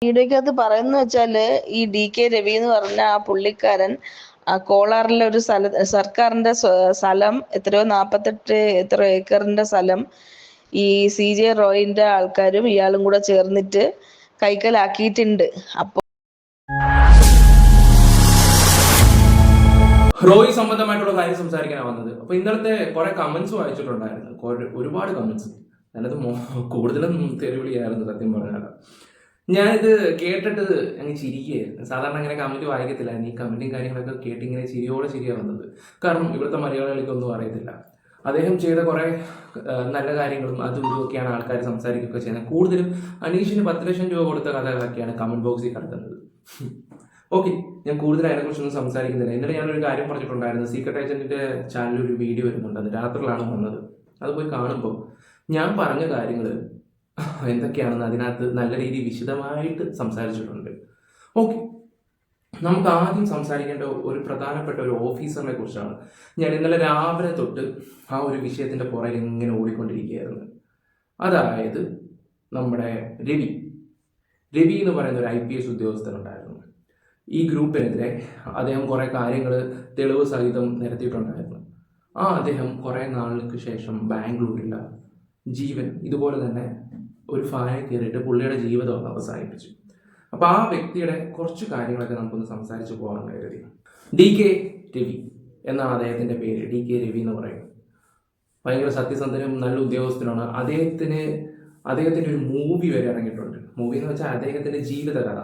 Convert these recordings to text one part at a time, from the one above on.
വീഡിയോക്കകത്ത് പറയുന്ന വെച്ചാല് ഈ DK രവി എന്ന് പറഞ്ഞ ആ പുള്ളിക്കാരൻ കോളാറിലെ ഒരു സർക്കാരിന്റെ സ്ഥലം എത്രയോ 48 എത്ര ഏക്കറിന്റെ സ്ഥലം ഈ CJ റോയിന്റെ ആൾക്കാരും ഇയാളും കൂടെ ചേർന്നിട്ട് കൈക്കലാക്കിയിട്ടുണ്ട്. അപ്പൊ റോയി സംബന്ധമായിട്ടുള്ള കാര്യം സംസാരിക്കാനാണ് വന്നത്. അപ്പൊ ഇന്നലത്തെ കുറെ കമന്റ്സ് വായിച്ചിട്ടുണ്ടായിരുന്നു, ഒരുപാട് കമന്റ്സ്. അതിനകത്ത് കൂടുതലും തെരുവിളിയായിരുന്നു സത്യം പറഞ്ഞാൽ. ഞാനിത് കേട്ടിട്ട് അങ്ങ് ചിരിക്കുകയായിരുന്നു. സാധാരണ അങ്ങനെ കമന്റ് വായിക്കത്തില്ല, ഈ കമന്റും കാര്യങ്ങളൊക്കെ കേട്ട് ഇങ്ങനെ ചിരിയോടെ ചിരിയാവുന്നത്. കാരണം ഇവിടുത്തെ മലയാളികൾക്കൊന്നും അറിയത്തില്ല. അദ്ദേഹം ചെയ്ത കുറെ നല്ല കാര്യങ്ങളും അതും ഇതുമൊക്കെയാണ് ആൾക്കാർ സംസാരിക്കുകയൊക്കെ ചെയ്യുന്നത്. കൂടുതലും അനീഷിന് 10 ലക്ഷം രൂപ കൊടുത്ത കഥകളൊക്കെയാണ് കമന്റ് ബോക്സിൽ കിടക്കുന്നത്. ഓക്കെ, ഞാൻ കൂടുതൽ അതിനെക്കുറിച്ചൊന്നും സംസാരിക്കുന്നില്ല. ഇന്നലെ ഞാനൊരു കാര്യം പറഞ്ഞിട്ടുണ്ടായിരുന്നു, സീക്രട്ട് ഏജന്റിന്റെ ചാനലിൽ ഒരു വീഡിയോ വരുന്നുണ്ട്, അത് രാത്രിയിലാണ് വന്നത്. അത് പോയി കാണുമ്പോൾ ഞാൻ പറഞ്ഞ കാര്യങ്ങൾ എന്തൊക്കെയാണെന്ന് അതിനകത്ത് നല്ല രീതിയിൽ വിശദമായിട്ട് സംസാരിച്ചിട്ടുണ്ട്. ഓക്കെ, നമുക്ക് ആദ്യം സംസാരിക്കേണ്ട ഒരു പ്രധാനപ്പെട്ട ഒരു ഓഫീസറിനെ കുറിച്ചാണ്. ഞാൻ ഇന്നലെ രാവിലെ തൊട്ട് ആ ഒരു വിഷയത്തിന്റെ പുറകിൽ ഇങ്ങനെ ഓടിക്കൊണ്ടിരിക്കുകയായിരുന്നു. അതായത് നമ്മുടെ രവി എന്ന് പറയുന്ന ഒരു IPS ഉദ്യോഗസ്ഥനുണ്ടായിരുന്നു. ഈ ഗ്രൂപ്പിനെതിരെ അദ്ദേഹം കുറെ കാര്യങ്ങൾ തെളിവ് സഹിതം നിരത്തിയിട്ടുണ്ടായിരുന്നു. അദ്ദേഹം കുറെ നാളുകൾക്ക് ശേഷം ബാംഗ്ലൂരിൽ ജീവൻ ഇതുപോലെ തന്നെ ഒരു ഫാനിൽ കയറിയിട്ട് പുള്ളിയുടെ ജീവിതം അവസാനിപ്പിച്ചു. അപ്പൊ ആ വ്യക്തിയുടെ കുറച്ച് കാര്യങ്ങളൊക്കെ നമുക്കൊന്ന് സംസാരിച്ച് പോകാൻ കരുതി. DK രവി എന്നാണ് അദ്ദേഹത്തിന്റെ പേര്. DK രവി എന്ന് പറയും. ഭയങ്കര സത്യസന്ധനും നല്ല ഉദ്യോഗസ്ഥനാണ്. അദ്ദേഹത്തിന്റെ ഒരു മൂവി വരെ ഇറങ്ങിയിട്ടുണ്ട്. മൂവി എന്ന് വെച്ചാൽ അദ്ദേഹത്തിന്റെ ജീവിതകഥ.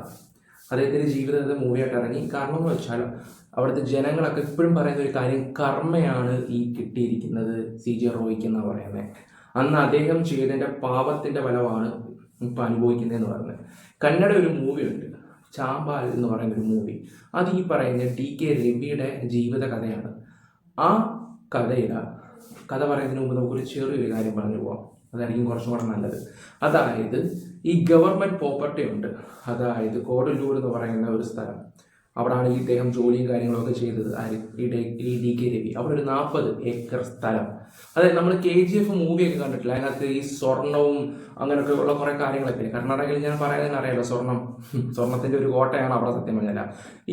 അദ്ദേഹത്തിന്റെ ജീവിതത്തെ മൂവിയായിട്ട് ഇറങ്ങി. കാരണം എന്ന് വെച്ചാൽ അവിടുത്തെ ജനങ്ങളൊക്കെ എപ്പോഴും പറയുന്ന ഒരു കാര്യം, കർമ്മയാണ് ഈ കിട്ടിയിരിക്കുന്നത് CJ റോയിക്ക് എന്നാണ് പറയുന്നത്. അന്ന് അദ്ദേഹം ചെയ്തതിന്റെ പാപത്തിന്റെ ഫലമാണ് ഇപ്പൊ അനുഭവിക്കുന്നതെന്ന് പറയുന്നത്. കന്നഡ ഒരു മൂവി ഉണ്ട്, ചാമ്പാൽ എന്ന് പറയുന്ന ഒരു മൂവി. അത് ഈ പറയുന്ന DK രവിയുടെ ജീവിത കഥയാണ്. ആ കഥ പറയുന്നതിന് മുമ്പ് നമുക്കൊരു ചെറിയൊരു കാര്യം പറഞ്ഞു പോവാം, അതായിരിക്കും കുറച്ചും കൂടെ നല്ലത്. അതായത് ഈ ഗവൺമെന്റ് പ്രോപ്പർട്ടി ഉണ്ട്, അതായത് കോടല്ലൂർ എന്ന് പറയുന്ന ഒരു സ്ഥലം. അവിടെയാണ് ഈ ഇദ്ദേഹം ജോലിയും കാര്യങ്ങളൊക്കെ ചെയ്തത്. ഈ DK രവി അവിടെ ഒരു 40 ഏക്കർ സ്ഥലം. അതായത് നമ്മൾ KGF മൂവിയൊക്കെ കണ്ടിട്ടില്ല, അതിനകത്ത് ഈ സ്വർണവും അങ്ങനെയൊക്കെ ഉള്ള കുറെ കാര്യങ്ങളൊക്കെ. കർണാടകയിൽ ഞാൻ പറയുന്നതിന് അറിയാലോ, സ്വർണത്തിന്റെ ഒരു കോട്ടയാണ് അവിടെ സത്യം പറഞ്ഞാൽ.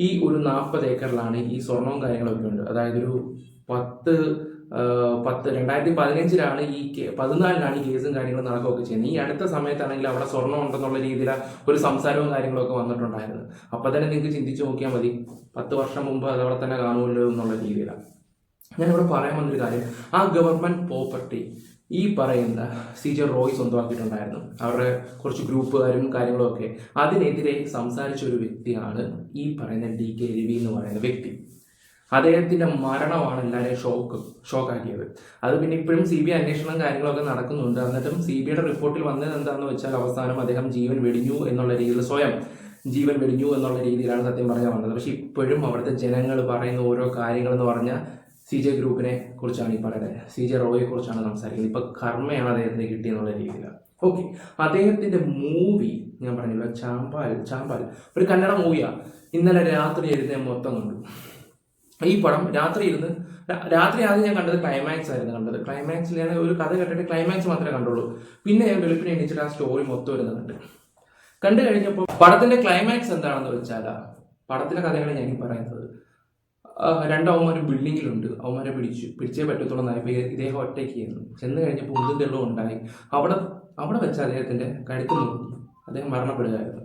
ഈ ഒരു 40 ഏക്കറിലാണ് ഈ സ്വർണവും കാര്യങ്ങളൊക്കെ ഉണ്ട്. അതായത് ഒരു 2015 ഈ 14 ഈ കേസും കാര്യങ്ങളും നടക്കുകയൊക്കെ ചെയ്യുന്നത്. ഈ അടുത്ത സമയത്താണെങ്കിൽ അവിടെ സ്വർണ്ണം ഉണ്ടെന്നുള്ള രീതിയിൽ ഒരു സംസാരവും കാര്യങ്ങളൊക്കെ വന്നിട്ടുണ്ടായിരുന്നു. അപ്പൊ തന്നെ നിങ്ങൾക്ക് ചിന്തിച്ചു നോക്കിയാൽ മതി, 10 വർഷം മുമ്പ് അത് അവിടെ തന്നെ കാണുമല്ലോ എന്നുള്ള രീതിയിലാണ്. ഞാനിവിടെ പറയാൻ വന്നൊരു കാര്യം, ആ ഗവൺമെന്റ് പ്രോപ്പർട്ടി ഈ പറയുന്ന CJ റോയ് സ്വന്തമാക്കിയിട്ടുണ്ടായിരുന്നു. അവരുടെ കുറച്ച് ഗ്രൂപ്പുകാരും കാര്യങ്ങളും ഒക്കെ. അതിനെതിരെ സംസാരിച്ച ഒരു വ്യക്തിയാണ് ഈ പറയുന്ന DK രവി എന്ന് പറയുന്ന വ്യക്തി. അദ്ദേഹത്തിന്റെ മരണമാണ് എല്ലാവരെയും ഷോക്കാക്കിയത്. അത് പിന്നെ ഇപ്പോഴും CBI അന്വേഷണം കാര്യങ്ങളൊക്കെ നടക്കുന്നുണ്ട്. എന്നിട്ടും CBIയുടെ റിപ്പോർട്ടിൽ വന്നത് എന്താണെന്ന് വെച്ചാൽ അവസാനം അദ്ദേഹം ജീവൻ വെടിഞ്ഞു എന്നുള്ള രീതിയിൽ, സ്വയം ജീവൻ വെടിഞ്ഞു എന്നുള്ള രീതിയിലാണ് സത്യം പറഞ്ഞാൽ വന്നത്. പക്ഷെ ഇപ്പോഴും അവിടുത്തെ ജനങ്ങൾ പറയുന്ന ഓരോ കാര്യങ്ങളെന്ന് പറഞ്ഞാൽ CJ ഗ്രൂപ്പിനെ കുറിച്ചാണ് ഈ പറയുന്നത്, CJ റോയെ കുറിച്ചാണ് സംസാരിക്കുന്നത്. ഇപ്പൊ കർമ്മയാണ് അദ്ദേഹത്തിന് കിട്ടിയെന്നുള്ള രീതിയിലാണ്. ഓക്കെ, അദ്ദേഹത്തിന്റെ മൂവി ഞാൻ പറഞ്ഞല്ലോ, ചാമ്പാൽ ഒരു കന്നഡ മൂവിയാണ്. ഇന്നലെ രാത്രി ഇരുന്ന് ഞാൻ മൊത്തം കണ്ടു. ഈ പടം രാത്രി ആദ്യം ഞാൻ കണ്ടത് ക്ലൈമാക്സ് ആയിരുന്നു കണ്ടത്. ക്ലൈമാക്സിൽ ഞാൻ ഒരു കഥ കേട്ടിട്ട് ക്ലൈമാക്സ് മാത്രമേ കണ്ടുള്ളൂ. പിന്നെ ഞാൻ വെളുപ്പിനെ എണീച്ചിട്ട് ആ സ്റ്റോറി മൊത്തം വരുന്നത് കണ്ടു കഴിഞ്ഞപ്പോൾ പടത്തിന്റെ ക്ലൈമാക്സ് എന്താണെന്ന് വെച്ചാൽ, പടത്തിലെ കഥകളെ ഞാൻ പറയുന്നത്, 2 അവന്മാർ ബിൽഡിങ്ങിലുണ്ട്. അവന്മാരെ പിടിച്ചേ പറ്റത്തുള്ള നായപ്പോൾ ഇദ്ദേഹം ഒറ്റയ്ക്ക് ചെയ്യുന്നു. ചെന്ന് കഴിഞ്ഞപ്പോൾ ഉന്തും തെള്ളും ഉണ്ടായി. അവിടെ വെച്ച് അദ്ദേഹത്തിന്റെ കഴുത്ത് നോക്കി അദ്ദേഹം മരണപ്പെടുകയായിരുന്നു.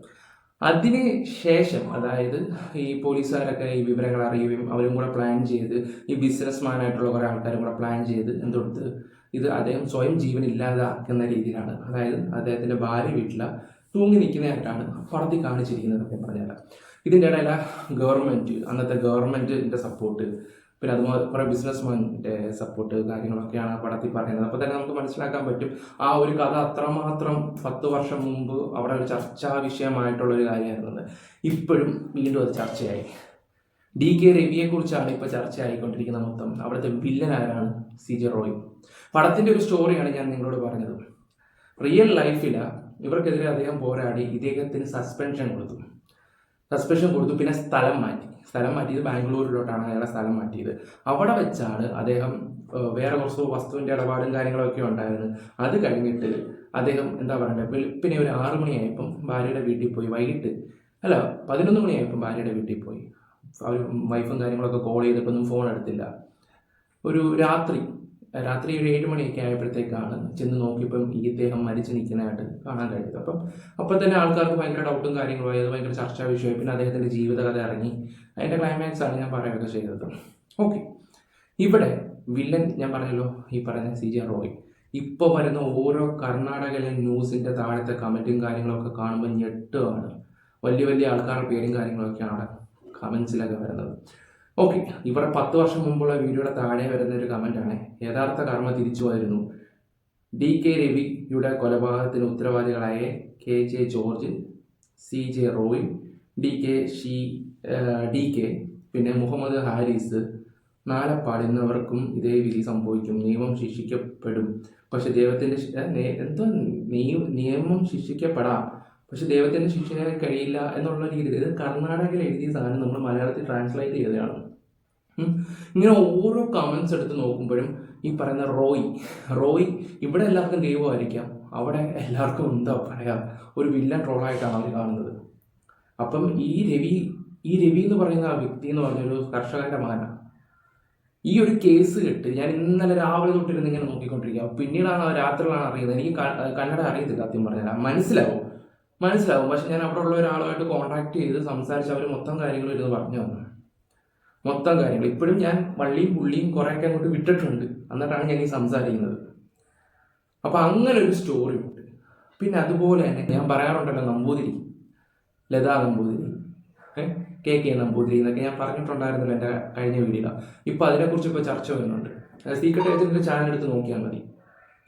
അതിന് ശേഷം അതായത് ഈ പോലീസുകാരൊക്കെ ഈ വിവരങ്ങൾ അറിയുകയും അവരും കൂടെ പ്ലാൻ ചെയ്ത്, ഈ ബിസിനസ്മാനായിട്ടുള്ള കുറേ ആൾക്കാരും കൂടെ പ്ലാൻ ചെയ്ത് എന്തെടുത്ത് ഇത് അദ്ദേഹം സ്വയം ജീവൻ ഇല്ലാതാക്കുന്ന രീതിയിലാണ്. അതായത് അദ്ദേഹത്തിന്റെ ഭാര്യ വീട്ടിൽ തൂങ്ങി നിൽക്കുന്നതായിട്ടാണ് പടത്തിൽ കാണിച്ചിരിക്കുന്നത് സത്യം പറഞ്ഞാൽ. ഇതിൻ്റെ ഇടയിൽ അന്നത്തെ ഗവൺമെന്റിന്റെ സപ്പോർട്ട്, പിന്നെ അതുപോലെ കുറെ ബിസിനസ്മാൻ്റെ സപ്പോർട്ട് കാര്യങ്ങളൊക്കെയാണ് ആ പടത്തിൽ പറയുന്നത്. അപ്പോൾ തന്നെ നമുക്ക് മനസ്സിലാക്കാൻ പറ്റും ആ ഒരു കഥ അത്രമാത്രം 10 വർഷം മുമ്പ് അവിടെ ഒരു ചർച്ചാ വിഷയമായിട്ടുള്ള ഒരു കാര്യമായിരുന്നത്. ഇപ്പോഴും വീണ്ടും അത് ചർച്ചയായി. DK രവിയെ കുറിച്ചാണ് ഇപ്പോൾ ചർച്ചയായിക്കൊണ്ടിരിക്കുന്ന മൊത്തം. അവിടുത്തെ വില്ലൻ ആരാണ്? CJ റോയ്. പടത്തിന്റെ ഒരു സ്റ്റോറിയാണ് ഞാൻ നിങ്ങളോട് പറഞ്ഞത്. റിയൽ ലൈഫിൽ ഇവർക്കെതിരെ അദ്ദേഹം പോരാടി ഇദ്ദേഹത്തിന് സസ്പെൻഷൻ കൊടുത്തു. പിന്നെ സ്ഥലം മാറ്റിയത് ബാംഗ്ലൂരിലോട്ടാണ് അയാളെ സ്ഥലം മാറ്റിയത്. അവിടെ വെച്ചാണ് അദ്ദേഹം വേറെ കുറച്ച് വസ്തുവിൻ്റെ ഇടപാടും കാര്യങ്ങളൊക്കെ ഉണ്ടായിരുന്നു. അത് കഴിഞ്ഞിട്ട് അദ്ദേഹം എന്താ പറയണ്ടത്, വെളുപ്പിനെ ഒരു 6 മണിയായപ്പം ഭാര്യയുടെ വീട്ടിൽ പോയി, വൈകിട്ട് അല്ല 11 മണിയായപ്പം ഭാര്യയുടെ വീട്ടിൽ പോയി. അവർ വൈഫും കാര്യങ്ങളൊക്കെ കോൾ ചെയ്തപ്പോൾ ഫോൺ എടുത്തില്ല. ഒരു രാത്രി ഒരു 7 മണിയൊക്കെ ആയപ്പോഴത്തേക്കാണ് ചെന്ന് നോക്കിയപ്പം ഇദ്ദേഹം മരിച്ചു നിൽക്കുന്നതായിട്ട് കാണാൻ കഴിയുന്നത്. അപ്പം തന്നെ ആൾക്കാർക്ക് ഭയങ്കര ഡൗട്ടും കാര്യങ്ങളുമായി, അത് ഭയങ്കര ചർച്ചാ വിഷയമായി. പിന്നെ അദ്ദേഹത്തിൻ്റെ ജീവിതകഥ ഇറങ്ങി, അതിൻ്റെ ക്ലൈമാക്സ് ആണ് ഞാൻ പറയുകയൊക്കെ ചെയ്തത്. ഓക്കെ, ഇവിടെ വില്ലൻ ഞാൻ പറഞ്ഞല്ലോ, ഈ പറയുന്ന CJ റോയ്. ഇപ്പോൾ വരുന്ന ഓരോ കർണാടകയിലെ ന്യൂസിൻ്റെ താഴത്തെ കമൻറ്റും കാര്യങ്ങളൊക്കെ കാണുമ്പോൾ ഞെട്ടുകയാണ്. വലിയ വലിയ ആൾക്കാരുടെ പേരും കാര്യങ്ങളൊക്കെയാണ് കമൻസിലൊക്കെ വരുന്നത്. ഓക്കെ, ഇവിടെ 10 വർഷം മുമ്പുള്ള വീഡിയോയുടെ താഴെ വരുന്ന ഒരു കമൻറ്റാണ്, യഥാർത്ഥ കർമ്മ തിരിച്ചു വരുന്നു. DK രവിയുടെ കൊലപാതകത്തിന് ഉത്തരവാദികളായ KJ George, CJ Roy, DK പിന്നെ മുഹമ്മദ് ഹാരിസ്, നാലപ്പാട് എന്നിവർക്കും ഇതേ വിധി സംഭവിക്കും. നിയമം ശിക്ഷിക്കപ്പെടും, പക്ഷെ ദൈവത്തിൻ്റെ നിയമം ശിക്ഷിക്കപ്പെടാം, പക്ഷെ ദൈവത്തിൻ്റെ ശിക്ഷിക്കാൻ കഴിയില്ല എന്നുള്ള രീതിയിൽ. ഇത് കർണാടകയിൽ എഴുതിയ സാധനം നമ്മൾ മലയാളത്തിൽ ട്രാൻസ്ലേറ്റ് ചെയ്തതാണ്. ഇങ്ങനെ ഓരോ കമൻസ് എടുത്ത് നോക്കുമ്പോഴും ഈ പറയുന്ന റോയ് ഇവിടെ എല്ലാവർക്കും ദൈവമായിരിക്കാം, അവിടെ എല്ലാവർക്കും എന്താ പറയുക, ഒരു വില്ലൻ ട്രോളായിട്ടാണ് അവർ കാണുന്നത്. അപ്പം ഈ രവി എന്ന് പറയുന്ന ആ വ്യക്തി എന്ന് പറഞ്ഞൊരു കർഷകന്റെ മകനാണ്. ഈ ഒരു കേസ് കെട്ട് ഞാൻ ഇന്നലെ രാവിലെ തൊട്ടിരുന്ന് ഇങ്ങനെ നോക്കിക്കൊണ്ടിരിക്കുക. പിന്നീടാണ് രാത്രിയിലാണ് അറിയുന്നത്. എനിക്ക് കന്നഡ അറിയത്തില്ല, സത്യം പറഞ്ഞാൽ മനസ്സിലാവും. പക്ഷെ ഞാൻ അവിടെ ഉള്ള ഒരാളുമായിട്ട് കോൺടാക്ട് ചെയ്ത് സംസാരിച്ച് അവർ മൊത്തം കാര്യങ്ങൾ ഇരുന്ന് പറഞ്ഞു തന്നു. മൊത്തം കാര്യങ്ങൾ ഇപ്പോഴും ഞാൻ വള്ളിയും പുള്ളിയും കുറേയൊക്കെ അങ്ങോട്ട് വിട്ടിട്ടുണ്ട്, എന്നിട്ടാണ് ഞാൻ ഈ സംസാരിക്കുന്നത്. അപ്പം അങ്ങനെ ഒരു സ്റ്റോറി ഉണ്ട്. പിന്നെ അതുപോലെ തന്നെ ഞാൻ പറയാറുണ്ടല്ലോ, നമ്പൂതിരി, ലതാ നമ്പൂതിരി, KK നമ്പൂതിരി എന്നൊക്കെ ഞാൻ പറഞ്ഞിട്ടുണ്ടായിരുന്നല്ലോ എൻ്റെ കഴിഞ്ഞ വീഡിയോ. ഇപ്പം അതിനെക്കുറിച്ച് ഇപ്പോൾ ചർച്ച വരുന്നുണ്ട്. സീക്രട്ട് ഏജന്റിന്റെ ചാനൽ എടുത്ത് നോക്കിയാൽ മതി.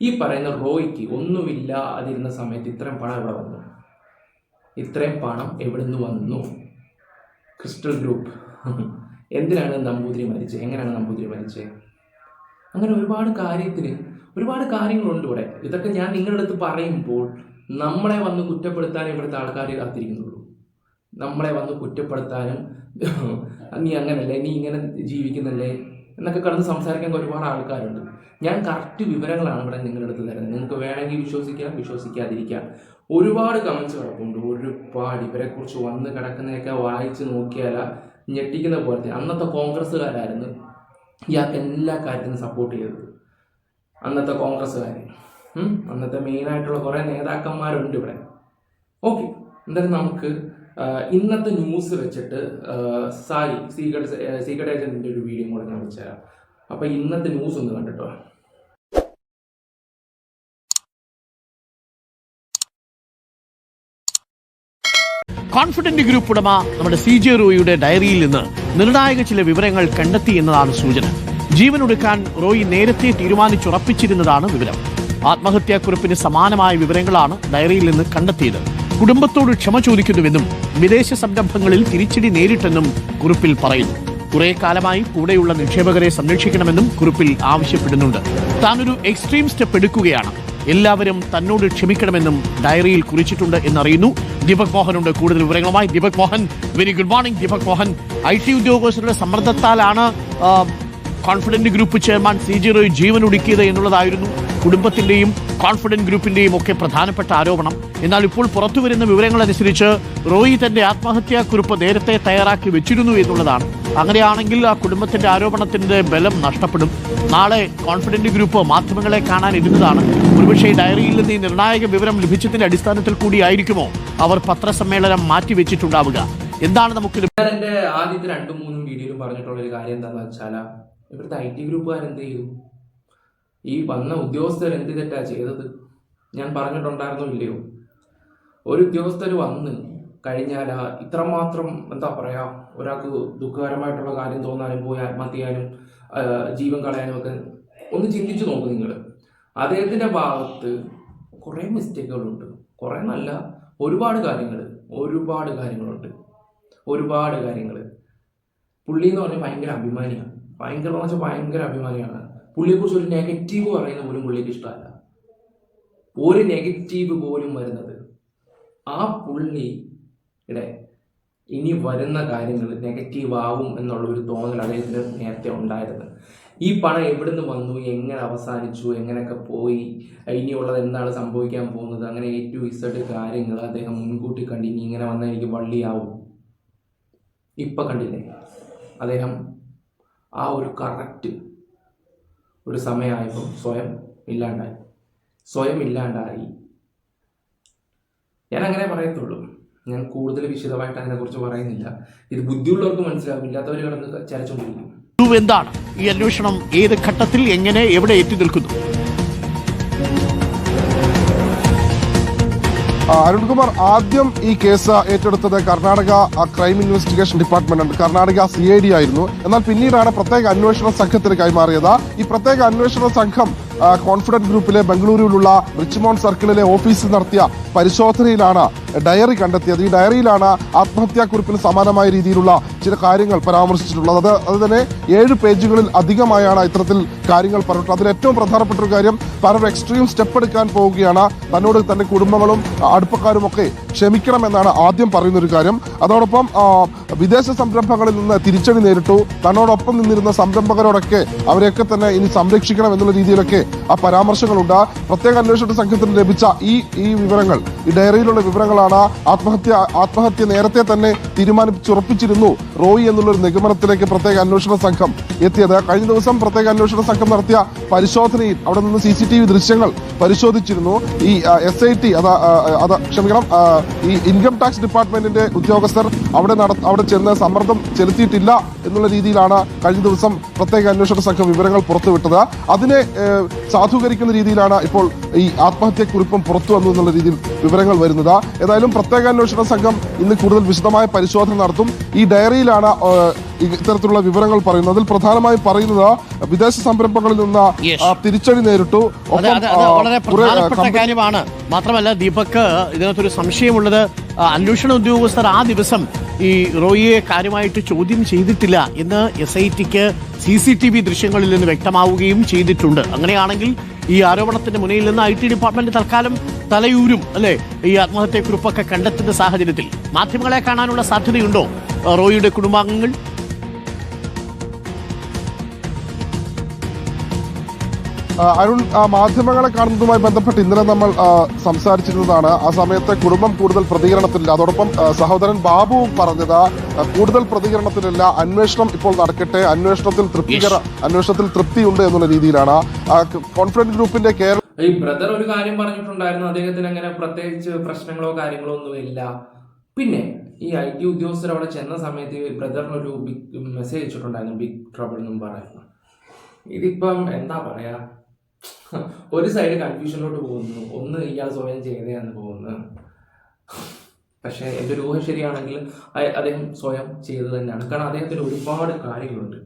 ഈ പറയുന്ന റോയ്ക്ക് ഒന്നുമില്ല അതിരുന്ന സമയത്ത് ഇത്രയും പണം എവിടെ വന്നു? ഇത്രയും പണം എവിടെ നിന്ന് വന്നു? Crystal group. എന്തിനാണ് നമ്പൂതിരി മരിച്ചത്? എങ്ങനെയാണ് നമ്പൂതിരി മരിച്ചത്? അങ്ങനെ ഒരുപാട് കാര്യങ്ങളുണ്ട് ഇവിടെ. ഇതൊക്കെ ഞാൻ നിങ്ങളുടെ അടുത്ത് പറയുമ്പോൾ നമ്മളെ വന്ന് കുറ്റപ്പെടുത്താൻ ഇവിടുത്തെ ആൾക്കാർ കാത്തിരിക്കുന്നുള്ളൂ. നമ്മളെ വന്ന് കുറ്റപ്പെടുത്താനും, നീ അങ്ങനല്ലേ, നീ ഇങ്ങനെ ജീവിക്കുന്നല്ലേ എന്നൊക്കെ കടന്ന് സംസാരിക്കാൻ ഒരുപാട് ആൾക്കാരുണ്ട്. ഞാൻ കറക്റ്റ് വിവരങ്ങളാണ് ഇവിടെ നിങ്ങളുടെ അടുത്ത് തരുന്നത്. നിങ്ങൾക്ക് വേണമെങ്കിൽ വിശ്വസിക്കാം, വിശ്വസിക്കാതിരിക്കാം. ഒരുപാട് കമൻസ് കിടപ്പുണ്ട്, ഒരുപാട്. ഇവരെക്കുറിച്ച് വന്ന് കിടക്കുന്നതൊക്കെ വായിച്ച് നോക്കിയാൽ ഞെട്ടിക്കുന്ന പോലത്തെ. അന്നത്തെ കോൺഗ്രസ്സുകാരായിരുന്നു ഇയാൾക്ക് എല്ലാ കാര്യത്തിനും സപ്പോർട്ട് ചെയ്തത്. അന്നത്തെ കോൺഗ്രസ്സുകാർ, അന്നത്തെ മെയിനായിട്ടുള്ള കുറേ നേതാക്കന്മാരുണ്ട് ഇവിടെ. ഓക്കെ, എന്തായാലും നമുക്ക് ഇന്നത്തെ ന്യൂസ് വെച്ചിട്ട് സീക്രട്ട് ഏജന്റിന്റെ ഒരു വീഡിയോ കൂടെ ഞാൻ വെച്ചുതരാം. അപ്പൊ ഇന്നത്തെ ന്യൂസ് ഒന്ന് കണ്ടിട്ടോ. കോൺഫിഡന്റ് ഗ്രൂപ്പ് ഉടമ നമ്മുടെ CJ റോയിയുടെ ഡയറിയിൽ നിന്ന് നിർണായക ചില വിവരങ്ങൾ കണ്ടെത്തി എന്നതാണ് സൂചന. ജീവനൊടുക്കാൻ റോയി നേരത്തെ തീരുമാനിച്ചുറപ്പിച്ചിരുന്നതാണ് വിവരം. ആത്മഹത്യാക്കുറിപ്പിന് സമാനമായ വിവരങ്ങളാണ് ഡയറിയിൽ നിന്ന് കണ്ടെത്തിയത്. കുടുംബത്തോട് ക്ഷമ ചോദിക്കുന്നുവെന്നും വിദേശ സംരംഭങ്ങളിൽ തിരിച്ചടി നേരിട്ടെന്നും കുറിപ്പിൽ പറയുന്നു. കുറെ കാലമായി കൂടെയുള്ള നിക്ഷേപകരെ സംരക്ഷിക്കണമെന്നും കുറിപ്പിൽ ആവശ്യപ്പെടുന്നുണ്ട്. താനൊരു എക്സ്ട്രീം സ്റ്റെപ്പ് എടുക്കുകയാണ്, എല്ലാവരും തന്നോട് ക്ഷമിക്കണമെന്നും ഡയറിയിൽ കുറിച്ചിട്ടുണ്ട് എന്നറിയുന്നു. ദീപക് മോഹനുണ്ട് കൂടുതൽ വിവരങ്ങളുമായി. Deepak Mohan, very good morning. Deepak Mohan, IT ഉദ്യോഗസ്ഥരുടെ സമ്മർദ്ദത്താലാണ് Confident group chairman CJ Roy ജീവനൊടുക്കിയത് എന്നുള്ളതായിരുന്നു കുടുംബത്തിന്റെയും കോൺഫിഡന്റ് ഗ്രൂപ്പിന്റെയും ഒക്കെ പ്രധാനപ്പെട്ട ആരോപണം. എന്നാൽ ഇപ്പോൾ പുറത്തുവരുന്ന വിവരങ്ങൾ അനുസരിച്ച് റോയി തന്റെ ആത്മഹത്യാക്കുറിപ്പ് നേരത്തെ തയ്യാറാക്കി വെച്ചിരുന്നു എന്നുള്ളതാണ്. അങ്ങനെയാണെങ്കിൽ ആ കുടുംബത്തിന്റെ ആരോപണത്തിന്റെ ബലം നഷ്ടപ്പെടും. നാളെ കോൺഫിഡന്റ് ഗ്രൂപ്പ് മാധ്യമങ്ങളെ കാണാൻ ഇരുന്നതാണ്. ഒരുപക്ഷെ ഡയറിയിൽ നിന്ന് ഈ നിർണായക വിവരം ലഭിച്ചതിന്റെ അടിസ്ഥാനത്തിൽ കൂടിയായിരിക്കുമോ അവർ പത്രസമ്മേളനം മാറ്റിവെച്ചിട്ടുണ്ടാവുക? എന്താണ് നമുക്ക് എന്റെ ആദ്യത്തെ 2-3 വീഡിയോയിലും പറഞ്ഞിട്ടുള്ള ഒരു കാര്യം എന്താണെന്ന് വെച്ചാൽ, ഇവിടുത്തെ IT ഗ്രൂപ്പുകാരെന്ത് ചെയ്തു? ഈ വന്ന ഉദ്യോഗസ്ഥർ എന്ത് തെറ്റാ ചെയ്തത്? ഞാൻ പറഞ്ഞിട്ടുണ്ടായിരുന്നോ ഇല്ലയോ? ഒരു ഉദ്യോഗസ്ഥർ വന്ന് കഴിഞ്ഞാൽ ഇത്രമാത്രം എന്താ പറയാ, ഒരാൾക്ക് ദുഃഖകരമായിട്ടുള്ള കാര്യം തോന്നാനും പോയി ആത്മഹത്യ ചെയ്യാനും ജീവൻ കളയാനും ഒക്കെ ഒന്ന് ചിന്തിച്ചു നോക്ക് നിങ്ങൾ. അദ്ദേഹത്തിന്റെ ഭാഗത്ത് കുറേ മിസ്റ്റേക്കുകളുണ്ട്, കുറേ നല്ല ഒരുപാട് കാര്യങ്ങളുണ്ട്. പുള്ളി എന്ന് പറഞ്ഞാൽ ഭയങ്കര അഭിമാനിയാണ്. ഭയങ്കര അഭിമാനിയാണ്. പുള്ളിയെക്കുറിച്ച് ഒരു നെഗറ്റീവ് പറയുന്ന പോലും പുള്ളിക്ക് ഇഷ്ടമല്ല. ഒരു നെഗറ്റീവ് പോലും വരുന്നത് ആ പുള്ളിയുടെ ഇനി വരുന്ന കാര്യങ്ങൾ നെഗറ്റീവ് ആവും എന്നുള്ള ഒരു തോന്നൽ അദ്ദേഹത്തിന് നേരത്തെ ഉണ്ടായിരുന്നു. ഈ പണം എവിടുന്ന് വന്നു, എങ്ങനെ അവസാനിച്ചു, എങ്ങനെയൊക്കെ പോയി, ഇനിയുള്ളത് എന്താണ് സംഭവിക്കാൻ പോകുന്നത്, അങ്ങനെ A to Z കാര്യങ്ങൾ അദ്ദേഹം മുൻകൂട്ടി കണ്ട് ഇനി ഇങ്ങനെ വന്നാൽ എനിക്ക് വള്ളിയാവും. ഇപ്പം കണ്ടില്ലേ, അദ്ദേഹം ആ ഒരു കറക്റ്റ് ഒരു സമയമായപ്പോൾ സ്വയം ഇല്ലാണ്ടായി. ഞാൻ അങ്ങനെ പറയത്തുള്ളൂ. ഞാൻ കൂടുതൽ വിശദമായിട്ട് അതിനെക്കുറിച്ച് പറയുന്നില്ല. ഇത് ബുദ്ധിയുള്ളവർക്ക് മനസ്സിലാവും, ഇല്ലാത്തവർ കിടന്ന് ചരച്ചുകൊണ്ടിരിക്കും. എന്താണ് ഈ അന്വേഷണം, ഏത് ഘട്ടത്തിൽ, എങ്ങനെ, എവിടെ എത്തി നിൽക്കുന്നു? അരുൺകുമാർ, ആദ്യം ഈ കേസ് ഏറ്റെടുത്തത് Karnataka crime investigation department, Karnataka CID ആയിരുന്നു. എന്നാൽ പിന്നീടാണ് പ്രത്യേക അന്വേഷണ സംഘത്തിന് കൈമാറിയത്. ഈ പ്രത്യേക അന്വേഷണ സംഘം കോൺഫിഡന്റ് ഗ്രൂപ്പിലെ ബംഗളൂരുവിലുള്ള റിച്ച്മോണ്ട് സർക്കിളിലെ ഓഫീസിൽ നടത്തിയ പരിശോധനയിലാണ് ഡയറി കണ്ടെത്തിയത്. ഈ ഡയറിയിലാണ് ആത്മഹത്യാക്കുറിപ്പിന് സമാനമായ രീതിയിലുള്ള ചില കാര്യങ്ങൾ പരാമർശിച്ചിട്ടുള്ളത്. അത് തന്നെ 7 പേജുകളിൽ അധികമായാണ് ഇത്തരത്തിൽ കാര്യങ്ങൾ പറഞ്ഞിട്ടുള്ളത്. അതിൽ ഏറ്റവും പ്രധാനപ്പെട്ട ഒരു കാര്യം, താനൊരു എക്സ്ട്രീം സ്റ്റെപ്പ് എടുക്കാൻ പോവുകയാണ്, തന്നോട് തന്റെ കുടുംബങ്ങളും അടുപ്പക്കാരും ഒക്കെ ക്ഷമിക്കണമെന്നാണ് ആദ്യം പറയുന്നൊരു കാര്യം. അതോടൊപ്പം വിദേശ സംരംഭങ്ങളിൽ നിന്ന് തിരിച്ചടി നേരിട്ടു, തന്നോടൊപ്പം നിന്നിരുന്ന സംരംഭകരോടൊക്കെ അവരെയൊക്കെ തന്നെ ഇനി സംരക്ഷിക്കണം എന്നുള്ള രീതിയിലൊക്കെ ആ പരാമർശങ്ങളുണ്ട്. പ്രത്യേക അന്വേഷണ സംഘത്തിന് ലഭിച്ച ഈ വിവരങ്ങൾ, ഈ ഡയറിയിലുള്ള വിവരങ്ങളാണ് ആത്മഹത്യ നേരത്തെ തന്നെ തീരുമാനിച്ചുറപ്പിച്ചിരുന്നു റോയി എന്നുള്ളൊരു നിഗമനത്തിലേക്ക് പ്രത്യേക അന്വേഷണ സംഘം എത്തിയത്. കഴിഞ്ഞ ദിവസം പ്രത്യേക അന്വേഷണ സംഘം നടത്തിയ പരിശോധനയിൽ അവിടെ നിന്ന് CCTV ദൃശ്യങ്ങൾ പരിശോധിച്ചിരുന്നു. ഈ SIT ഈ ഇൻകം ടാക്സ് ഡിപ്പാർട്ട്മെന്റിന്റെ ഉദ്യോഗസ്ഥർ അവിടെ ചെന്ന് സമ്മർദ്ദം ചെലുത്തിയിട്ടില്ല എന്നുള്ള രീതിയിലാണ് കഴിഞ്ഞ ദിവസം പ്രത്യേക അന്വേഷണ സംഘം വിവരങ്ങൾ പുറത്തുവിട്ടത്. അതിനെ സാധൂകരിക്കുന്ന രീതിയിലാണ് ഇപ്പോൾ ഈ ആത്മഹത്യക്കുറിപ്പും പുറത്തു വന്നു എന്നുള്ള രീതിയിൽ വിവരങ്ങൾ വരുന്നത്. ഏതായാലും പ്രത്യേക അന്വേഷണ സംഘം ഇന്ന് കൂടുതൽ വിശദമായ പരിശോധന നടത്തും. ഈ ഡയറിയിലാണ് ഇത്തരത്തിലുള്ള വിവരങ്ങൾ പറയുന്നത്. അതിൽ പ്രധാനമായും പറയുന്നത് വിദേശ സംരംഭങ്ങളിൽ നിന്ന് തിരിച്ചടി നേരിട്ടു. വളരെ പ്രധാനപ്പെട്ട കാര്യമാണ്. മാത്രമല്ല ദീപക്, ഇതിനകത്തൊരു സംശയമുള്ളത്, അന്വേഷണ ഉദ്യോഗസ്ഥർ ആ ദിവസം ഈ റോയിയെ കാര്യമായിട്ട് ചോദ്യം ചെയ്തിട്ടില്ല എന്ന് SITക്ക് CCTV ദൃശ്യങ്ങളിൽ നിന്ന് വ്യക്തമാവുകയും ചെയ്തിട്ടുണ്ട്. അങ്ങനെയാണെങ്കിൽ ഈ ആരോപണത്തിന്റെ മുന്നിൽ നിന്ന് IT ഡിപ്പാർട്ട്മെന്റ് തൽക്കാലം തലയൂരും അല്ലെ? ഈ ആത്മഹത്യക്കുറിപ്പൊക്കെ കണ്ടെത്തുന്ന സാഹചര്യത്തിൽ മാധ്യമങ്ങളെ കാണാനുള്ള സാധ്യതയുണ്ടോ റോയിയുടെ കുടുംബാംഗങ്ങൾ? അരുൺ, മാധ്യമങ്ങളെ കാണുന്നതുമായി ബന്ധപ്പെട്ട് ഇന്നലെ നമ്മൾ സംസാരിച്ചിരുന്നതാണ്. ആ സമയത്ത് കുടുംബം കൂടുതൽ പ്രതികരണത്തിലില്ല. അതോടൊപ്പം സഹോദരൻ ബാബുവും പറഞ്ഞത് കൂടുതൽ പ്രതികരണത്തിലില്ല, അന്വേഷണം ഇപ്പോൾ നടക്കട്ടെ, അന്വേഷണത്തിൽ തൃപ്തിയുണ്ട് എന്നുള്ള രീതിയിലാണ്. കോൺഫിഡന്റ് ഗ്രൂപ്പിന്റെ ഈ ബ്രദർ ഒരു കാര്യം പറഞ്ഞിട്ടുണ്ടായിരുന്നു, അദ്ദേഹത്തിന് അങ്ങനെ പ്രത്യേകിച്ച് പ്രശ്നങ്ങളോ കാര്യങ്ങളോ ഒന്നുമില്ല. പിന്നെ ഈ IT ഉദ്യോഗസ്ഥർ അവിടെ ചെന്ന സമയത്ത് ബ്രദറിനൊരു ബിഗ് മെസ്സേജ് ഇട്ടിട്ടുണ്ടായിരുന്നു, ബിഗ് ട്രബിൾ എന്നും പറയുന്നു. ഇതിപ്പം എന്താ പറയാ, ഒരു സൈഡ് കൺഫ്യൂഷനിലോട്ട് പോകുന്നു, ഒന്ന് ഇയാൾ സ്വയം ചെയ്തതെന്ന് പോകുന്നു. പക്ഷേ എൻ്റെ ഒരു ഊഹം ശരിയാണെങ്കിൽ അദ്ദേഹം സ്വയം ചെയ്തത് തന്നെയാണ്. കാരണം അദ്ദേഹത്തിന് ഒരുപാട് കാര്യങ്ങളുണ്ട്,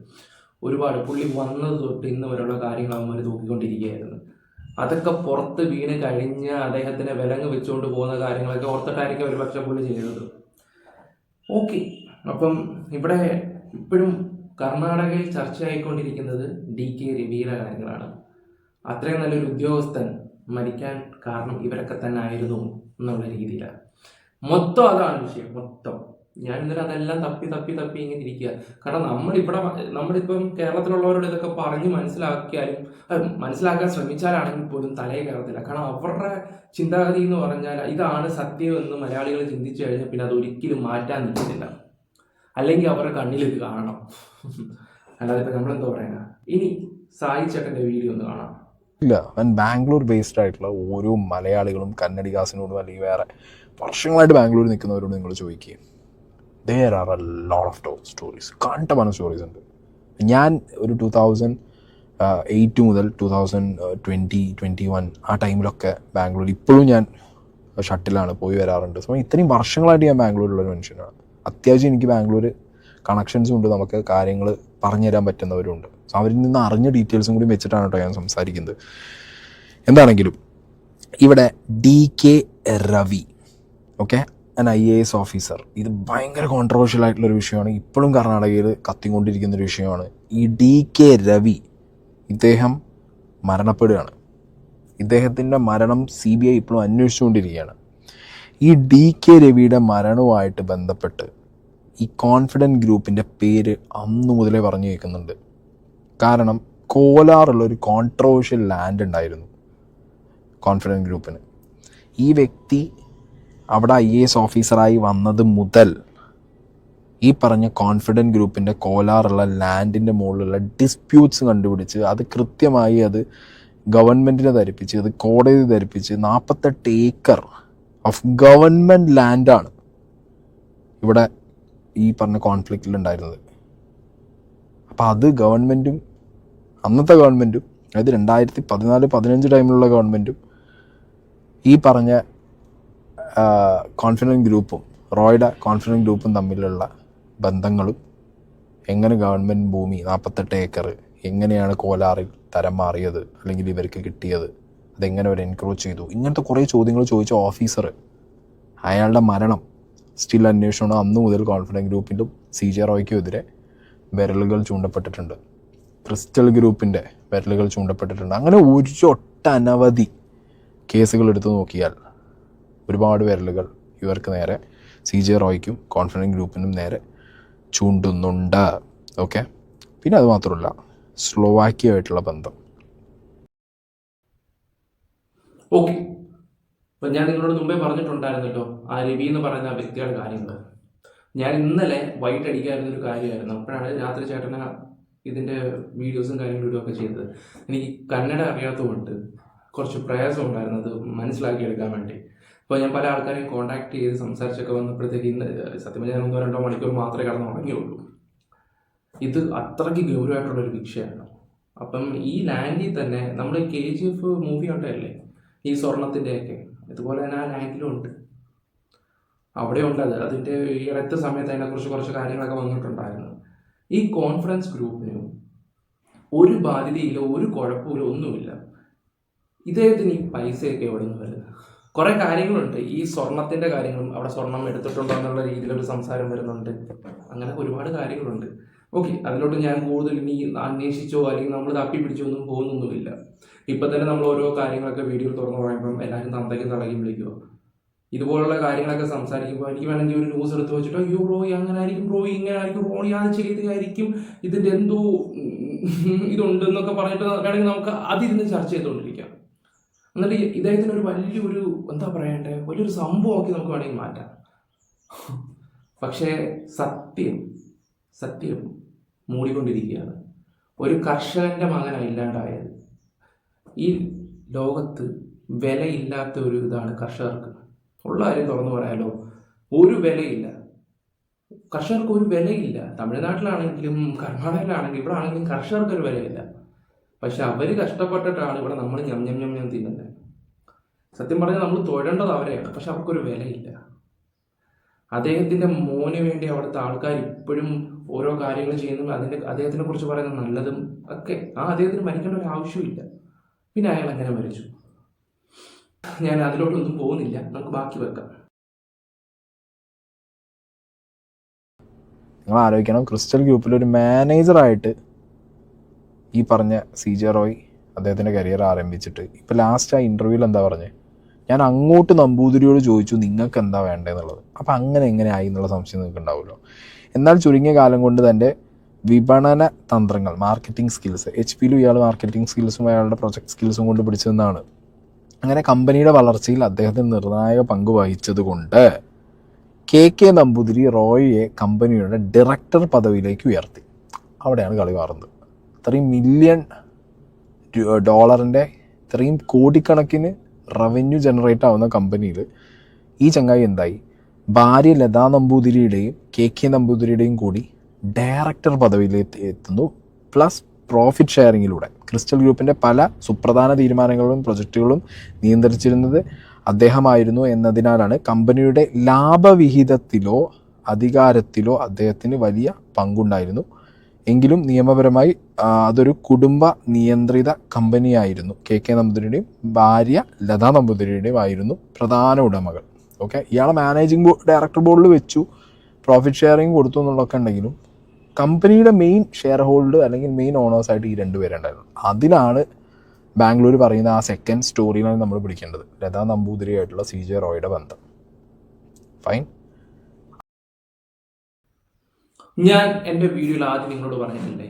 പുള്ളി വന്നത് തൊട്ട് ഇന്ന് വരെയുള്ള കാര്യങ്ങൾ അവന്മാർ നോക്കിക്കൊണ്ടിരിക്കുകയായിരുന്നു. അതൊക്കെ പുറത്ത് വീണ് കഴിഞ്ഞ് അദ്ദേഹത്തിനെ വിലങ്ങ് വെച്ചുകൊണ്ട് പോകുന്ന കാര്യങ്ങളൊക്കെ ഓർത്തിട്ടായിരിക്കും ഒരു പക്ഷേ പുള്ളി ചെയ്തത്. ഓക്കെ, അപ്പം ഇവിടെ ഇപ്പോഴും കർണാടകയിൽ ചർച്ചയായിക്കൊണ്ടിരിക്കുന്നത് DK രവിയുടെ കാര്യങ്ങളാണ്. അത്രയും നല്ലൊരു ഉദ്യോഗസ്ഥൻ മരിക്കാൻ കാരണം ഇവരൊക്കെ തന്നെ ആയിരുന്നു എന്നുള്ള രീതിയിലാണ് മൊത്തം. അതാണ് വിഷയം മൊത്തം. ഞാൻ ഇന്നലെ അതെല്ലാം തപ്പി ഇങ്ങനെ ഇരിക്കുക. കാരണം നമ്മളിപ്പം കേരളത്തിലുള്ളവരോട് ഇതൊക്കെ പറഞ്ഞ് മനസ്സിലാക്കാൻ ശ്രമിച്ചാലാണെങ്കിൽ പോലും തലയിൽ കയറത്തില്ല. കാരണം അവരുടെ ചിന്താഗതി എന്ന് പറഞ്ഞാൽ ഇതാണ് സത്യം എന്ന് മലയാളികൾ ചിന്തിച്ചു കഴിഞ്ഞാൽ പിന്നെ അത് ഒരിക്കലും മാറ്റാൻ നിൽക്കുന്നില്ല. അല്ലെങ്കിൽ അവരുടെ കണ്ണിൽ ഇത് കാണണം. അല്ലാതെ ഇപ്പം നമ്മളെന്താ പറയുക. ഇനി സായി ചേട്ടൻ്റെ വീഡിയോ ഒന്ന് കാണാം. ഇല്ല, ബാംഗ്ലൂർ ബേസ്ഡ് ആയിട്ടുള്ള ഓരോ മലയാളികളും കന്നഡികാസിനോടും അല്ലെങ്കിൽ വേറെ വർഷങ്ങളായിട്ട് ബാംഗ്ലൂരിൽ നിൽക്കുന്നവരോട് നിങ്ങൾ ചോദിക്കുക, there are a lot of stories, കണ്ടമാനം സ്റ്റോറീസ് ഉണ്ട്. ഞാൻ ഒരു 2008 മുതൽ 2020-21 ആ ടൈമിലൊക്കെ ബാംഗ്ലൂർ, ഇപ്പോഴും ഞാൻ ഷട്ടിലാണ് പോയി വരാറുണ്ട്. സോ ഇത്രയും വർഷങ്ങളായിട്ട് ഞാൻ ബാംഗ്ലൂരിലുള്ളൊരു മനുഷ്യനാണ്. അത്യാവശ്യം എനിക്ക് ബാംഗ്ലൂർ കണക്ഷൻസും ഉണ്ട്, നമുക്ക് കാര്യങ്ങൾ പറഞ്ഞു തരാൻ പറ്റുന്നവരുണ്ട്. സോ അവരിൽ നിന്ന് അറിഞ്ഞ ഡീറ്റെയിൽസും കൂടി വെച്ചിട്ടാണ് കേട്ടോ ഞാൻ സംസാരിക്കുന്നത്. എന്താണെങ്കിലും ഇവിടെ DK Ravi, okay, an IAS officer, ഇത് ഭയങ്കര കോൺട്രവേഴ്ഷ്യൽ ആയിട്ടുള്ളൊരു വിഷയമാണ്. ഇപ്പോഴും കർണാടകയിൽ കത്തിക്കൊണ്ടിരിക്കുന്നൊരു വിഷയമാണ്. ഈ DK രവി ഇദ്ദേഹം മരണപ്പെടുകയാണ്. ഇദ്ദേഹത്തിൻ്റെ മരണം CBI ഇപ്പോഴും അന്വേഷിച്ചുകൊണ്ടിരിക്കുകയാണ്. ഈ DK രവിയുടെ മരണവുമായിട്ട് ബന്ധപ്പെട്ട് ഈ കോൺഫിഡൻറ്റ് ഗ്രൂപ്പിൻ്റെ പേര് അന്നു മുതലേ പറഞ്ഞു കേൾക്കുന്നുണ്ട്. കാരണം കോലാറുള്ള ഒരു കോൺട്രവേഴ്ഷ്യൽ ലാൻഡ് ഉണ്ടായിരുന്നു കോൺഫിഡൻറ്റ് ഗ്രൂപ്പിന്. ഈ വ്യക്തി അവിടെ IAS ഓഫീസറായി വന്നത് മുതൽ ഈ പറഞ്ഞ കോൺഫിഡൻറ്റ് ഗ്രൂപ്പിൻ്റെ കോലാറുള്ള ലാൻഡിൻ്റെ മുകളിലുള്ള ഡിസ്പ്യൂട്ട്സ് കണ്ടുപിടിച്ച് അത് കൃത്യമായി അത് ഗവൺമെൻറ്റിനെ ധരിപ്പിച്ച് അത് കോടതി ധരിപ്പിച്ച് 48 ഏക്കർ ഓഫ് ഗവൺമെൻറ് ലാൻഡാണ് ഇവിടെ ഈ പറഞ്ഞ കോൺഫ്ലിക്റ്റിൽ ഉണ്ടായിരുന്നത്. അപ്പോൾ അത് ഗവൺമെൻറ്റും അന്നത്തെ ഗവൺമെൻറ്റും, അതായത് 2014-15 ടൈമിലുള്ള ഗവൺമെൻറ്റും ഈ പറഞ്ഞ കോൺഫിഡൻറ്റ് ഗ്രൂപ്പും റോയുടെ കോൺഫിഡൻറ്റ് ഗ്രൂപ്പും തമ്മിലുള്ള ബന്ധങ്ങളും എങ്ങനെ ഗവൺമെൻറ് ഭൂമി 48 ഏക്കർ എങ്ങനെയാണ് കോലാറിൽ തരം മാറിയത് അല്ലെങ്കിൽ ഇവർക്ക് കിട്ടിയത്, അതെങ്ങനെ അവർ എൻക്രോച്ച് ചെയ്തു, ഇങ്ങനത്തെ കുറേ ചോദ്യങ്ങൾ ചോദിച്ച ഓഫീസർ, അയാളുടെ മരണം സ്റ്റിൽ അന്വേഷണം. അന്നു മുതൽ കോൺഫിഡൻറ്റ് ഗ്രൂപ്പിലും CJ റോയ്ക്കും എതിരെ വിരലുകൾ ചൂണ്ടപ്പെട്ടിട്ടുണ്ട്, ക്രിസ്റ്റൽ ഗ്രൂപ്പിൻ്റെ വിരലുകൾ ചൂണ്ടപ്പെട്ടിട്ടുണ്ട്. അങ്ങനെ ഒട്ടനവധി കേസുകൾ എടുത്തു നോക്കിയാൽ ഒരുപാട് വിരലുകൾ ഇവർക്ക് നേരെ CJ റോയ്ക്കും കോൺഫിഡൻറ്റ് ഗ്രൂപ്പിനും നേരെ ചൂണ്ടുന്നുണ്ട്. ഓക്കെ, പിന്നെ അത് മാത്രമല്ല സ്ലോവാക്യയുമായിട്ടുള്ള ബന്ധം. ഓക്കെ, അപ്പം ഞാൻ നിങ്ങളോട് മുമ്പേ പറഞ്ഞിട്ടുണ്ടായിരുന്നല്ലോ ആ രവി എന്ന് പറയുന്ന ആ വ്യക്തിയുടെ കാര്യങ്ങൾ. ഞാൻ ഇന്നലെ വൈകിട്ട് അടിക്കായിരുന്നൊരു കാര്യമായിരുന്നു. അപ്പോഴാണ് രാത്രി ചേട്ടന ഇതിൻ്റെ വീഡിയോസും കാര്യങ്ങളും ഒക്കെ ചെയ്തത്. എനിക്ക് കന്നഡ അറിയാത്തതുകൊണ്ട് കുറച്ച് പ്രയാസം ഉണ്ടായിരുന്നു അത് മനസ്സിലാക്കിയെടുക്കാൻ വേണ്ടി. അപ്പോൾ ഞാൻ പല ആൾക്കാരെയും കോൺടാക്ട് ചെയ്ത് സംസാരിച്ചൊക്കെ വന്നപ്പോഴത്തേക്ക് ഇന്ന് സത്യം ഞാൻ 1-2 മണിക്കൂർ മാത്രമേ കിടന്ന് ഉറങ്ങിയുള്ളൂ. ഇത് അത്രയ്ക്ക് ഗൗരവമായിട്ടുള്ളൊരു വിഷയമാണ്. അപ്പം ഈ ലാൻഡിൽ തന്നെ നമ്മൾ KGF മൂവി ഉണ്ടല്ലേ ഈ സ്വർണത്തിൻ്റെയൊക്കെ, ഇതുപോലെ തന്നെ ആ ലാൻഡിലും ഉണ്ട്, അവിടെ ഉണ്ട്. അതിൻ്റെ ഈ അടുത്ത സമയത്ത് അതിനെക്കുറിച്ച് കുറച്ച് കാര്യങ്ങളൊക്കെ വന്നിട്ടുണ്ടായിരുന്നു. ഈ കോൺഫിഡൻസ് ഗ്രൂപ്പിന് ഒരു ബാധ്യതയില്ല, ഒരു കുഴപ്പമില്ല, ഒന്നുമില്ല. ഇദ്ദേഹത്തിന് ഈ പൈസയൊക്കെ എവിടെ നിന്ന് വരുന്നത്? കുറേ കാര്യങ്ങളുണ്ട്. ഈ സ്വർണത്തിൻ്റെ കാര്യങ്ങളും അവിടെ സ്വർണം എടുത്തിട്ടുണ്ടോ എന്നുള്ള രീതിയിലൊരു സംസാരം വരുന്നുണ്ട്. അങ്ങനെ ഒരുപാട് കാര്യങ്ങളുണ്ട്. ഓക്കെ, അതിലോട്ട് ഞാൻ കൂടുതൽ ഇനി അന്വേഷിച്ചോ അല്ലെങ്കിൽ നമ്മൾ തപ്പി പിടിച്ചോ ഒന്നും പോകുന്നൊന്നുമില്ല. ഇപ്പം തന്നെ നമ്മൾ ഓരോ കാര്യങ്ങളൊക്കെ വീഡിയോ തുറന്നു പറയുമ്പം എല്ലാവരും തന്തയ്ക്കും തളയും വിളിക്കുമോ. ഇതുപോലുള്ള കാര്യങ്ങളൊക്കെ സംസാരിക്കുമ്പോൾ എനിക്ക് വേണമെങ്കിൽ ഒരു ന്യൂസ് എടുത്ത് വെച്ചിട്ടോ അയ്യോ റോയി അങ്ങനെ ആയിരിക്കും, റോയി ഇങ്ങനെ ആയിരിക്കും, റോയി അത് ചെയ്തായിരിക്കും, ഇതിൻ്റെ എന്തോ ഇതുണ്ട് എന്നൊക്കെ പറഞ്ഞിട്ട് വേണമെങ്കിൽ നമുക്ക് അതിരുന്ന് ചർച്ച ചെയ്തുകൊണ്ടിരിക്കാം. എന്നിട്ട് ഇദ്ദേഹത്തിന് ഒരു വലിയൊരു എന്താ പറയണ്ടേ വലിയൊരു സംഭവമാക്കി നമുക്ക് വേണമെങ്കിൽ മാറ്റാം. പക്ഷേ സത്യം മൂടിക്കൊണ്ടിരിക്കുകയാണ്. ഒരു കർഷകൻ്റെ മകനാണ് ഇല്ലാണ്ടായത്. ഈ ലോകത്ത് വിലയില്ലാത്ത ഒരു ഇതാണ് കർഷകർക്ക്. ഉള്ള കാര്യം തുറന്നു പറയാലോ, ഒരു വിലയില്ല കർഷകർക്ക്, ഒരു വിലയില്ല. തമിഴ്നാട്ടിലാണെങ്കിലും കർണാടകയിലാണെങ്കിലും ഇവിടെ ആണെങ്കിലും കർഷകർക്കൊരു വിലയില്ല. പക്ഷെ അവർ കഷ്ടപ്പെട്ടിട്ടാണ് ഇവിടെ നമ്മൾ ഞം തിന്നുന്നത്. സത്യം പറഞ്ഞാൽ നമ്മൾ തൊഴേണ്ടത് അവരെയാണ്, പക്ഷെ അവർക്കൊരു വിലയില്ല. അദ്ദേഹത്തിൻ്റെ മോന് വേണ്ടി അവിടുത്തെ ആൾക്കാർ ഇപ്പോഴും ഓരോ കാര്യങ്ങൾ ചെയ്യുന്നു. അദ്ദേഹത്തിനെ കുറിച്ച് പറയുന്നത് നല്ലതും ഒക്കെ. അദ്ദേഹത്തിന് മരിക്കേണ്ട ഒരു ആവശ്യമില്ല. പിന്നെ അയാൾ എങ്ങനെ മരിച്ചു? ഞാൻ അതിലോട്ടൊന്നും പോകുന്നില്ല, നമുക്ക് ബാക്കി വെക്കാം. നിങ്ങൾ ആലോചിക്കണം, ക്രിസ്റ്റൽ ഗ്രൂപ്പിലൊരു മാനേജറായിട്ട് ഈ പറഞ്ഞ CJ റോയ് അദ്ദേഹത്തിൻ്റെ കരിയർ ആരംഭിച്ചിട്ട് ഇപ്പോൾ ലാസ്റ്റ് ആ ഇൻ്റർവ്യൂവിൽ എന്താ പറഞ്ഞത്? ഞാൻ അങ്ങോട്ട് നമ്പൂതിരിയോട് ചോദിച്ചു നിങ്ങൾക്ക് എന്താ വേണ്ടതെന്നുള്ളത്. അപ്പോൾ അങ്ങനെ എങ്ങനെ ആയി എന്നുള്ള സംശയം നിങ്ങൾക്ക് ഉണ്ടാവുമല്ലോ. എന്നാൽ ചുരുങ്ങിയ കാലം കൊണ്ട് തൻ്റെ വിപണന തന്ത്രങ്ങൾ, മാർക്കറ്റിംഗ് സ്കിൽസ്, HP-യിലും ഇയാൾ മാർക്കറ്റിംഗ് സ്കിൽസും അയാളുടെ പ്രൊജക്ട് സ്കിൽസും കൊണ്ട് പിടിച്ചതെന്നാണ്. അങ്ങനെ കമ്പനിയുടെ വളർച്ചയിൽ അദ്ദേഹത്തിന് നിർണായക പങ്ക് വഹിച്ചതുകൊണ്ട് KK നമ്പൂതിരി റോയിയെ കമ്പനിയുടെ ഡയറക്ടർ പദവിയിലേക്ക് ഉയർത്തി. അവിടെയാണ് കളി മാറുന്നത്. $3 മില്യൺ ഇത്രയും കോടിക്കണക്കിന് റവന്യൂ ജനറേറ്റ് ആവുന്ന കമ്പനിയിൽ ഈ ചങ്ങായി എന്തായി? ഭാര്യ ലതാ നമ്പൂതിരിയുടെയും KK നമ്പൂതിരിയുടെയും കൂടി ഡയറക്ടർ പദവിയിലേക്ക് എത്തുന്നു. പ്ലസ് പ്രോഫിറ്റ് ഷെയറിങ്ങിലൂടെ ക്രിസ്റ്റൽ ഗ്രൂപ്പിൻ്റെ പല സുപ്രധാന തീരുമാനങ്ങളും പ്രൊജക്റ്റുകളും നിയന്ത്രിച്ചിരുന്നത് അദ്ദേഹമായിരുന്നു എന്നതിനാലാണ് കമ്പനിയുടെ ലാഭവിഹിതത്തിലോ അധികാരത്തിലോ അദ്ദേഹത്തിന് വലിയ പങ്കുണ്ടായിരുന്നു. എങ്കിലും നിയമപരമായി അതൊരു കുടുംബ നിയന്ത്രിത കമ്പനിയായിരുന്നു. KK നമ്പൂതിരിയുടെയും ഭാര്യ ലതാ നമ്പൂതിരിയുടെയും ആയിരുന്നു പ്രധാന ഉടമകൾ. ഓക്കെ, ഇയാളെ മാനേജിംഗ് ഡയറക്ടർ ബോർഡിൽ വെച്ചു, പ്രോഫിറ്റ് ഷെയറിങ് കൊടുത്തു എന്നുള്ളതൊക്കെ ഉണ്ടെങ്കിലും കമ്പനിയുടെ മെയിൻ ഷെയർ ഹോൾഡർ അല്ലെങ്കിൽ മെയിൻ ഓണേഴ്സായിട്ട് ഈ 2 പേരുണ്ടായിരുന്നു. അതിലാണ് ബാംഗ്ലൂർ പറയുന്ന ആ സെക്കൻഡ് സ്റ്റോറിയിലാണ് നമ്മൾ പിടിക്കേണ്ടത്, ലതാ നമ്പൂതിരിയായിട്ടുള്ള CJ റോയുടെ ബന്ധം. ഫൈൻ. ഞാൻ എൻ്റെ വീഡിയോയിൽ ആദ്യം നിങ്ങളോട് പറഞ്ഞിട്ടില്ലേ,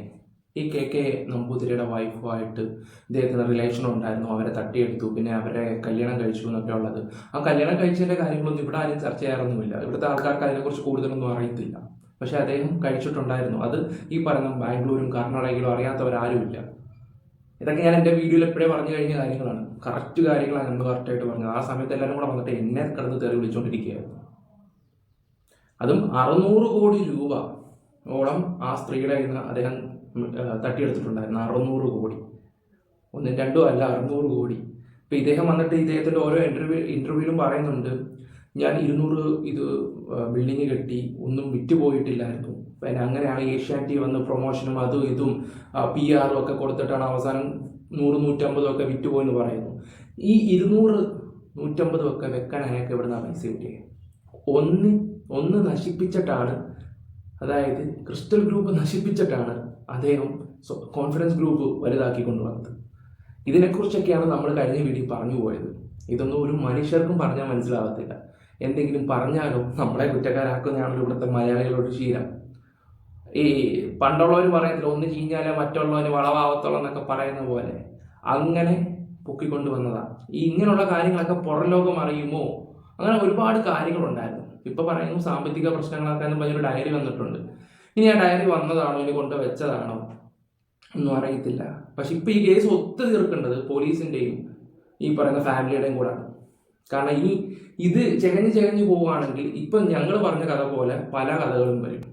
ഈ KK നമ്പൂതിരിയുടെ വൈഫുമായിട്ട് ഇദ്ദേഹത്തിന് റിലേഷൻ ഉണ്ടായിരുന്നു, അവരെ തട്ടിയെടുത്തു, പിന്നെ അവരെ കല്യാണം കഴിച്ചു എന്നൊക്കെ ഉള്ളത്. ആ കല്യാണം കഴിച്ചതിൻ്റെ കാര്യങ്ങളൊന്നും ഇവിടെ ആരും ചർച്ച ചെയ്യാറൊന്നുമില്ല. ഇവിടുത്തെ ആൾക്കാർക്ക് അതിനെക്കുറിച്ച് കൂടുതലൊന്നും അറിയത്തില്ല. പക്ഷെ അദ്ദേഹം കഴിച്ചിട്ടുണ്ടായിരുന്നു. അത് ഈ പറയുന്ന ബാംഗ്ലൂരും കർണാടകയിലും അറിയാത്തവരാരുമില്ല. ഇതൊക്കെ ഞാൻ എൻ്റെ വീഡിയോയിൽ എപ്പോഴേ പറഞ്ഞു കഴിഞ്ഞ കാര്യങ്ങളാണ്. കറക്റ്റ് കാര്യങ്ങളാണ് നമ്മൾ കറക്റ്റായിട്ട് പറഞ്ഞത്. ആ സമയത്ത് എല്ലാവരും കൂടെ വന്നിട്ട് എന്നെ കിടന്ന് തെറി വിളിച്ചുകൊണ്ടിരിക്കുകയായിരുന്നു. അതും 600 കോടി രൂപ ഓളം ആ സ്ത്രീയുടെ കയ്യിൽ നിന്ന് അദ്ദേഹം തട്ടിയെടുത്തിട്ടുണ്ടായിരുന്നു. 600 കോടി, ഒന്നും രണ്ടും അല്ല, 600 കോടി. ഇപ്പം ഇദ്ദേഹം വന്നിട്ട് ഇദ്ദേഹത്തിൻ്റെ ഓരോ ഇൻ്റർവ്യൂവിലും പറയുന്നുണ്ട്, ഞാൻ 200 ബിൽഡിങ് കെട്ടി, ഒന്നും വിറ്റുപോയിട്ടില്ലായിരുന്നു. പിന്നെ അങ്ങനെയാണ് ഏഷ്യാനെറ്റ് വന്ന് പ്രൊമോഷനും അതും ഇതും PR ഒക്കെ കൊടുത്തിട്ടാണ് അവസാനം 100-150 ഒക്കെ വിറ്റുപോയെന്ന് പറയുന്നു. ഈ 200-150 ഒക്കെ വെക്കാൻ അയാൾക്ക് എവിടെ നിന്നാണ് പൈസ കിട്ടിയത്? ഒന്ന് നശിപ്പിച്ചിട്ടാണ്, അതായത് ക്രിസ്റ്റൽ ഗ്രൂപ്പ് നശിപ്പിച്ചിട്ടാണ് അദ്ദേഹം കോൺഫിഡൻസ് ഗ്രൂപ്പ് വലുതാക്കി കൊണ്ടുവന്നത്. ഇതിനെക്കുറിച്ചൊക്കെയാണ് നമ്മൾ കഴിഞ്ഞ വീഡിയോ പറഞ്ഞു പോയത്. ഇതൊന്നും ഒരു മനുഷ്യർക്കും പറഞ്ഞാൽ മനസ്സിലാകത്തില്ല. എന്തെങ്കിലും പറഞ്ഞാലോ നമ്മളെ കുറ്റക്കാരാക്കുന്നതാണല്ലോ ഇവിടുത്തെ മലയാളികളോട് ശീലം. ഈ പണ്ടുള്ളവർ പറയത്തില്ല, ഒന്ന് ചീഞ്ഞാലേ മറ്റുള്ളവന് വളവാവത്തുള്ളൂ എന്നൊക്കെ പറയുന്ന പോലെ അങ്ങനെ പൊക്കിക്കൊണ്ട് വന്നതാണ്. ഇങ്ങനെയുള്ള കാര്യങ്ങളൊക്കെ പുറം ലോകം അറിയുമോ? അങ്ങനെ ഒരുപാട് കാര്യങ്ങളുണ്ടായിരുന്നു. ഇപ്പം പറയുന്നു സാമ്പത്തിക പ്രശ്നങ്ങളൊക്കെ എന്ന് പറഞ്ഞൊരു ഡയറി വന്നിട്ടുണ്ട്. ഇനി ആ ഡയറി വന്നതാണോ ഇനി കൊണ്ട് വെച്ചതാണോ ഒന്നും അറിയത്തില്ല. പക്ഷെ ഇപ്പം ഈ കേസ് ഒത്തു തീർക്കേണ്ടത് പോലീസിൻ്റെയും ഈ പറയുന്ന ഫാമിലിയുടെയും കൂടാണ്. കാരണം ഇനി ഇത് ചെകഞ്ഞ് പോവുകയാണെങ്കിൽ ഇപ്പം ഞങ്ങൾ പറഞ്ഞ കഥ പോലെ പല കഥകളും വരും.